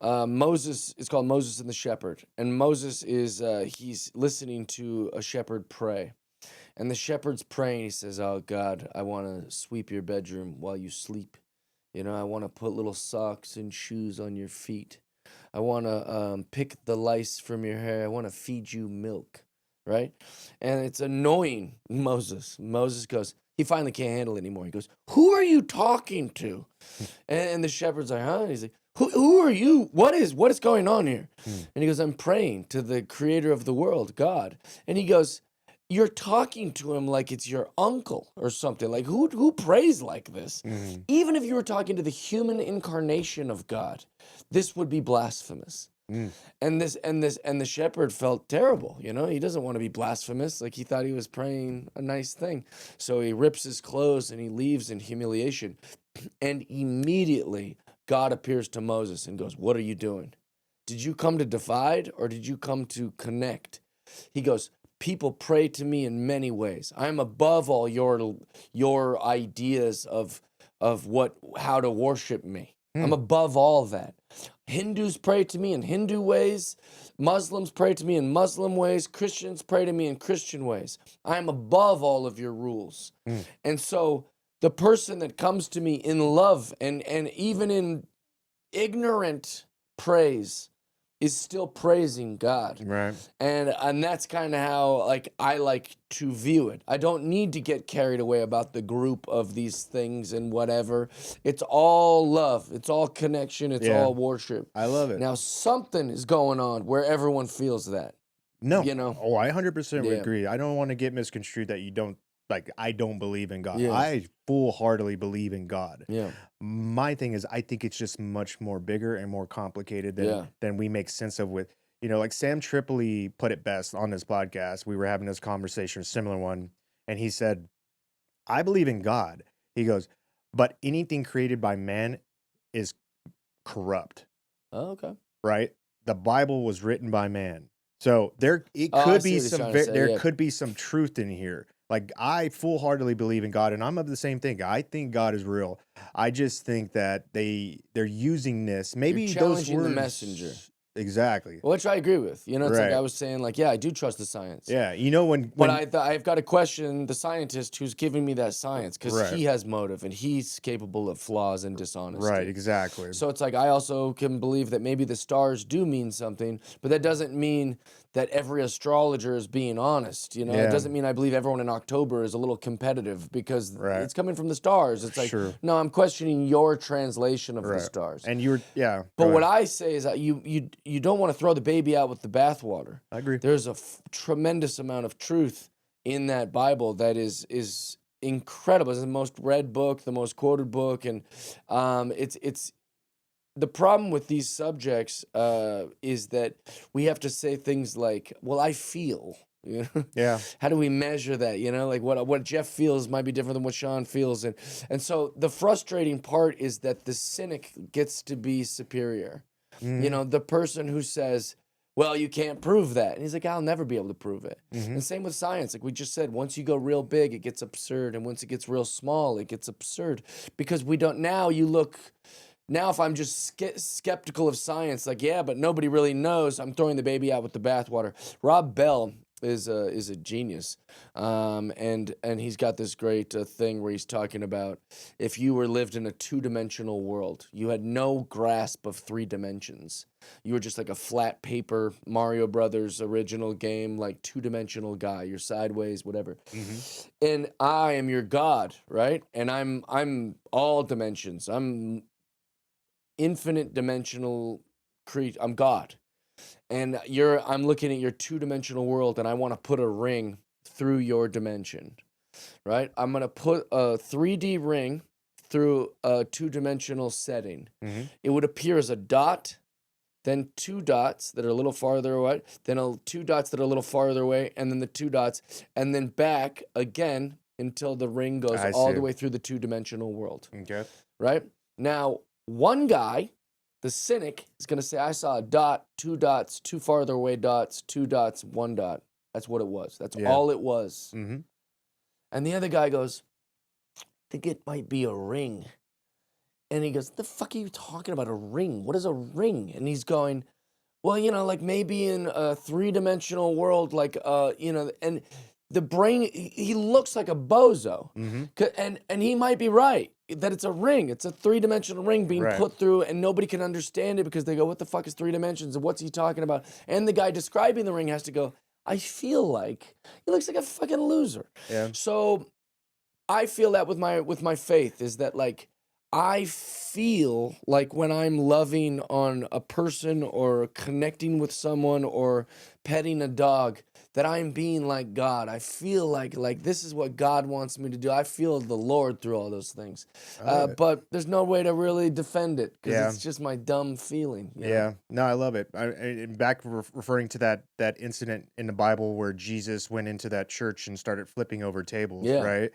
Moses is called Moses and the Shepherd, and Moses is he's listening to a shepherd pray, and the shepherd's praying. He says, "Oh God, I want to sweep your bedroom while you sleep. I want to put little socks and shoes on your feet. I want to pick the lice from your hair. I want to feed you milk." Right? And it's annoying Moses. Moses goes, he finally can't handle it anymore. He goes, who are you talking to? And the shepherd's like, huh? And he's like, who are you? What is going on here? And he goes, I'm praying to the creator of the world, God. And he goes, you're talking to him like it's your uncle or something. Like who prays like this? Even if you were talking to the human incarnation of God, this would be blasphemous. And the shepherd felt terrible, he doesn't want to be blasphemous. Like he thought he was praying a nice thing. So he rips his clothes and he leaves in humiliation. And immediately God appears to Moses and goes, what are you doing? Did you come to divide or did you come to connect? He goes, people pray to me in many ways. I'm above all your ideas of how to worship me. I'm above all that. Hindus pray to me in Hindu ways. Muslims pray to me in Muslim ways. Christians pray to me in Christian ways. I'm above all of your rules. And so the person that comes to me in love and even in ignorant praise is still praising God. Right. And that's kind of how like I like to view it. I don't need to get carried away about the group of these things and whatever. It's all love. It's all connection. It's Yeah. all worship. I love it. Now something is going on where everyone feels that. No. You know? Oh, I 100% Yeah. agree. I don't want to get misconstrued that you don't, like, I don't believe in God. Yeah. I full-heartedly believe in God. Yeah. My thing is, I think it's just much more bigger and more complicated than we make sense of with, like Sam Tripoli put it best on this podcast. We were having this conversation, a similar one, and he said, I believe in God. He goes, but anything created by man is corrupt, Oh, okay. right? The Bible was written by man. So there Oh, I could see be what he's some trying to say, there yeah. could be some truth in here. Like I full-heartedly believe in God, and I'm of the same thing. I think God is real. I just think that they're using this. Maybe You're those challenging the words messenger. exactly. Which I agree with. It's like Right. I was saying, like, yeah, I do trust the science. Yeah, when But I've got to question the scientist who's giving me that science because Right. he has motive and he's capable of flaws and dishonesty. right, exactly. So it's like I also can believe that maybe the stars do mean something, but that doesn't mean that every astrologer is being honest. It Yeah. doesn't mean I believe everyone in October is a little competitive because Right. it's coming from the stars. It's like, Sure. no, I'm questioning your translation of the Right. stars. And you were But go what ahead. I say is that you don't want to throw the baby out with the bathwater. I agree. There's a tremendous amount of truth in that Bible that is incredible. It's the most read book, the most quoted book, and it's the problem with these subjects is that we have to say things like, "Well, I feel." Yeah. How do we measure that? Like what Jeff feels might be different than what Sean feels, and so the frustrating part is that the cynic gets to be superior. Mhm. The person who says, well, you can't prove that. And he's like, I'll never be able to prove it. Mhm. And same with science. Like we just said, once you go real big, it gets absurd. And once it gets real small, it gets absurd. Because now if I'm just skeptical of science, like, yeah, but nobody really knows, I'm throwing the baby out with the bathwater. Rob Bell is a genius. And he's got this great thing where he's talking about if you lived in a two-dimensional world, you had no grasp of three dimensions. You were just like a flat paper Mario Brothers original game, like two-dimensional guy. You're sideways, whatever. Mhm. And I am your God, right? And I'm all dimensions. I'm infinite dimensional creature. I'm God. And I'm looking at your two-dimensional world and I want to put a ring through your dimension, right? I'm going to put a 3D ring through a two-dimensional setting. Mhm. It would appear as a dot, then two dots that are a little farther away, then two dots that are a little farther away, and then the two dots, and then back again until the ring goes I all see. the way through the two-dimensional world, Okay. right? Now, one guy, the cynic, is going to say, I saw a dot, two dots, two farther away dots, two dots, one dot. That's what it was. That's Yeah. all it was. Mhm. And the other guy goes, I think it might be a ring. And he goes, the fuck are you talking about, a ring? What is a ring? And he's going, well, like maybe in a three-dimensional world, like, and the brain, he looks like a bozo. Mhm. And he might be right, that it's a ring. It's a three-dimensional ring being Right. put through, and nobody can understand it because they go, what the fuck is three dimensions, and what's he talking about? And the guy describing the ring has to go, I feel like he looks like a fucking loser. Yeah. So I feel that with my faith is that, like, I feel like when I'm loving on a person or connecting with someone or petting a dog, that I'm being like God. I feel like this is what God wants me to do. I feel the Lord through all those things. Alright. But there's no way to really defend it because Yeah. it's just my dumb feeling. you know? Yeah, no, I love it. And back referring to that incident in the Bible where Jesus went into that church and started flipping over tables, Yeah. right?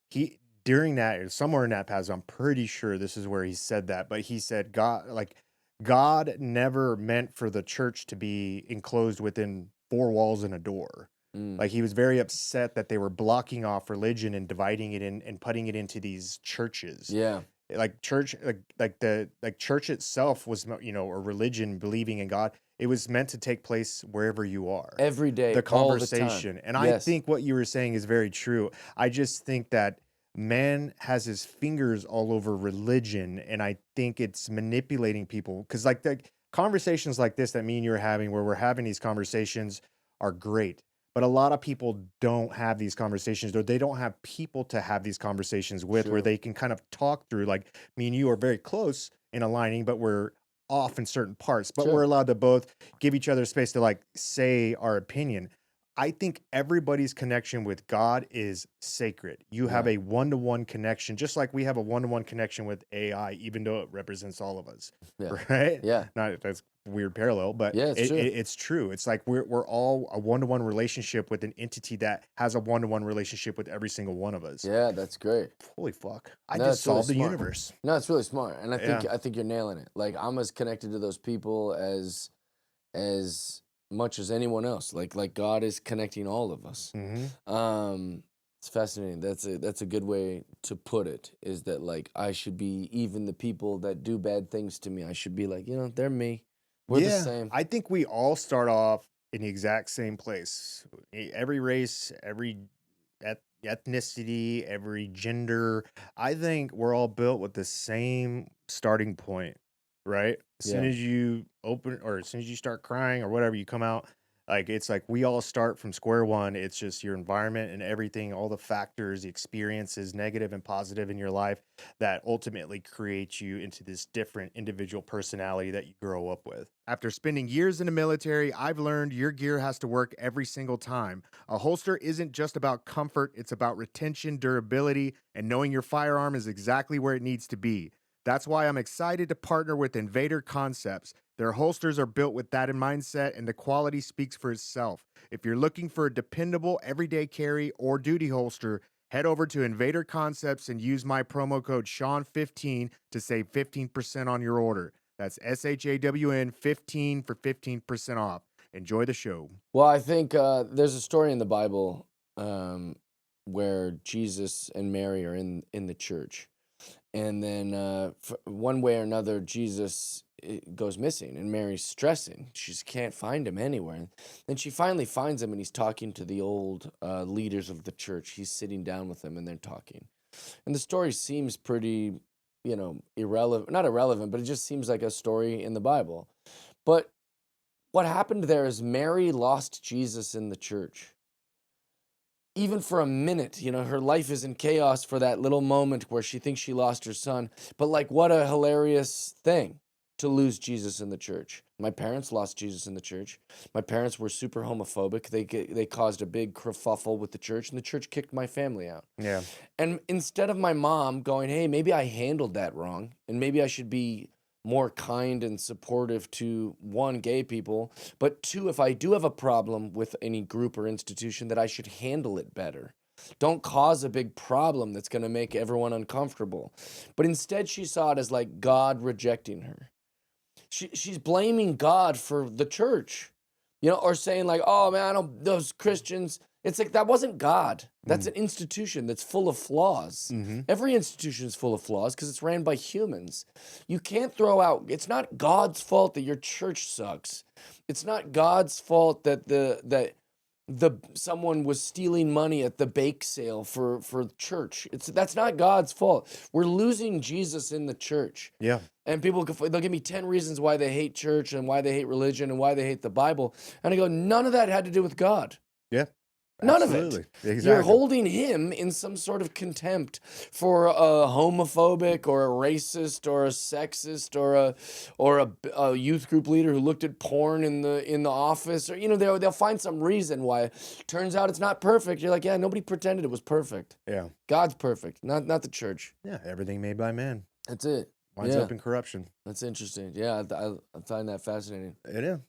He during that somewhere in that passage, I'm pretty sure this is where he said that, but he said God never meant for the church to be enclosed within four walls and a door. Like he was very upset that they were blocking off religion and dividing it in and putting it into these churches. Yeah. Like church, like church itself was, or religion, believing in God. It was meant to take place wherever you are. Every day, The all the conversation. time. And I Yes. think what you were saying is very true. I just think that man has his fingers all over religion, and I think it's manipulating people. Because like the conversations like this that me and you are having, where we're having these conversations, are great. But a lot of people don't have these conversations, or they don't have people to have these conversations with, where Sure. they can kind of talk through. Like me and you are very close in aligning, but we're off in certain parts. But Sure. we're allowed to both give each other space to like say our opinion. I think everybody's connection with God is sacred. You have Yeah. a one-to-one connection, just like we have a one-to-one connection with AI, even though it represents all of us. Yeah. Right? Yeah. Not that's a weird parallel, but Yeah, it's true. it's true. It's like we're all a one-to-one relationship with an entity that has a one-to-one relationship with every single one of us. Yeah, that's great. Holy fuck! I No, just it's really solved the smart. universe. No, it's really smart, and Yeah. I think you're nailing it. Like I'm as connected to those people as much as anyone else. Like God is connecting all of us. Mm-hmm. It's fascinating. That's a good way to put it. Is that like I should be, even the people that do bad things to me, I should be like, they're me. We're the same. I think we all start off in the exact same place. Every race, every ethnicity, every gender. I think we're all built with the same starting point, right? As soon Yeah. as you open, or as soon as you start crying or whatever, you come out. Like it's like we all start from square one. It's just your environment and everything, all the factors, the experiences, negative and positive in your life, that ultimately create you into this different individual personality that you grow up with. After spending years in the military, I've learned your gear has to work every single time. A holster isn't just about comfort, it's about retention, durability, and knowing your firearm is exactly where it needs to be. That's why I'm excited to partner with Invader Concepts. Their holsters are built with that in mindset, and the quality speaks for itself. If you're looking for a dependable everyday carry or duty holster, head over to Invader Concepts and use my promo code Sean15 to save 15% on your order. That's SHAWN 15 for 15% off. Enjoy the show. Well, I think there's a story in the Bible where Jesus and Mary are in the church, and then one way or another, Jesus goes missing, and Mary's stressing. She just can't find him anywhere. And then she finally finds him, and he's talking to the old leaders of the church. He's sitting down with them, and they're talking. And the story seems pretty, irrelevant. Not irrelevant, but it just seems like a story in the Bible. But what happened there is Mary lost Jesus in the church. Even for a minute, her life is in chaos for that little moment where she thinks she lost her son. But like, what a hilarious thing to lose Jesus in the church. My parents lost Jesus in the church. My parents were super homophobic. They caused a big kerfuffle with the church, and the church kicked my family out. Yeah. And instead of my mom going, hey, maybe I handled that wrong, and maybe I should be more kind and supportive to, one, gay people, but two, if I do have a problem with any group or institution, that I should handle it better. Don't cause a big problem that's going to make everyone uncomfortable. But instead, she saw it as like God rejecting her. She's blaming God for the church, or saying like, oh man, those Christians. It's like, that wasn't God. That's an institution that's full of flaws. Mm-hmm. Every institution is full of flaws because it's ran by humans. You can't throw out, it's not God's fault that your church sucks. It's not God's fault that someone was stealing money at the bake sale for church. That's not God's fault. We're losing Jesus in the church. Yeah. And people, they'll give me 10 reasons why they hate church and why they hate religion and why they hate the Bible. And I go, none of that had to do with God. Yeah. None Absolutely. of it. Exactly. You're holding him in some sort of contempt for a homophobic or a racist or a sexist or a youth group leader who looked at porn in the office, or they'll find some reason why. Turns out it's not perfect. You're like, yeah, nobody pretended it was perfect. Yeah. God's perfect, not the church. Yeah. Everything made by man That's it. winds up in corruption. That's interesting. Yeah, I find that fascinating. It is.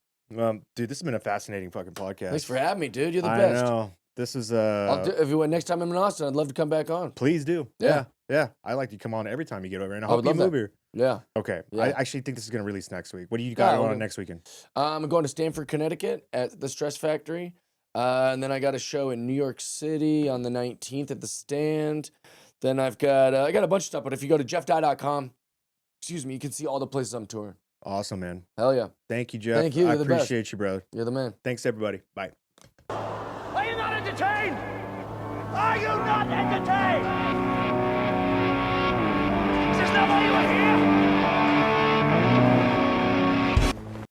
Dude, this has been a fascinating fucking podcast. Thanks for having me, dude. You're the best. I know. This is Next time I'm in Austin, I'd love to come back on. Please do. Yeah. Yeah. I like to come on every time you get over, and I I would hope you love move here. Yeah. Okay. Yeah. I actually think this is going to release next week. What do you got Yeah, on next weekend? I'm going to Stamford, Connecticut at the Stress Factory And then I got a show in New York City on the 19th at the Stand. Then I got a bunch of stuff, but if you go to jeffdye.com, excuse me, you can see all the places I'm touring. Awesome, man. Hell yeah. Thank you, Jeff. Thank you. I You're the best. appreciate you, bro. You're the man. Thanks, everybody. Bye. Are you not entertained? Are you not entertained? Is this not why you are here?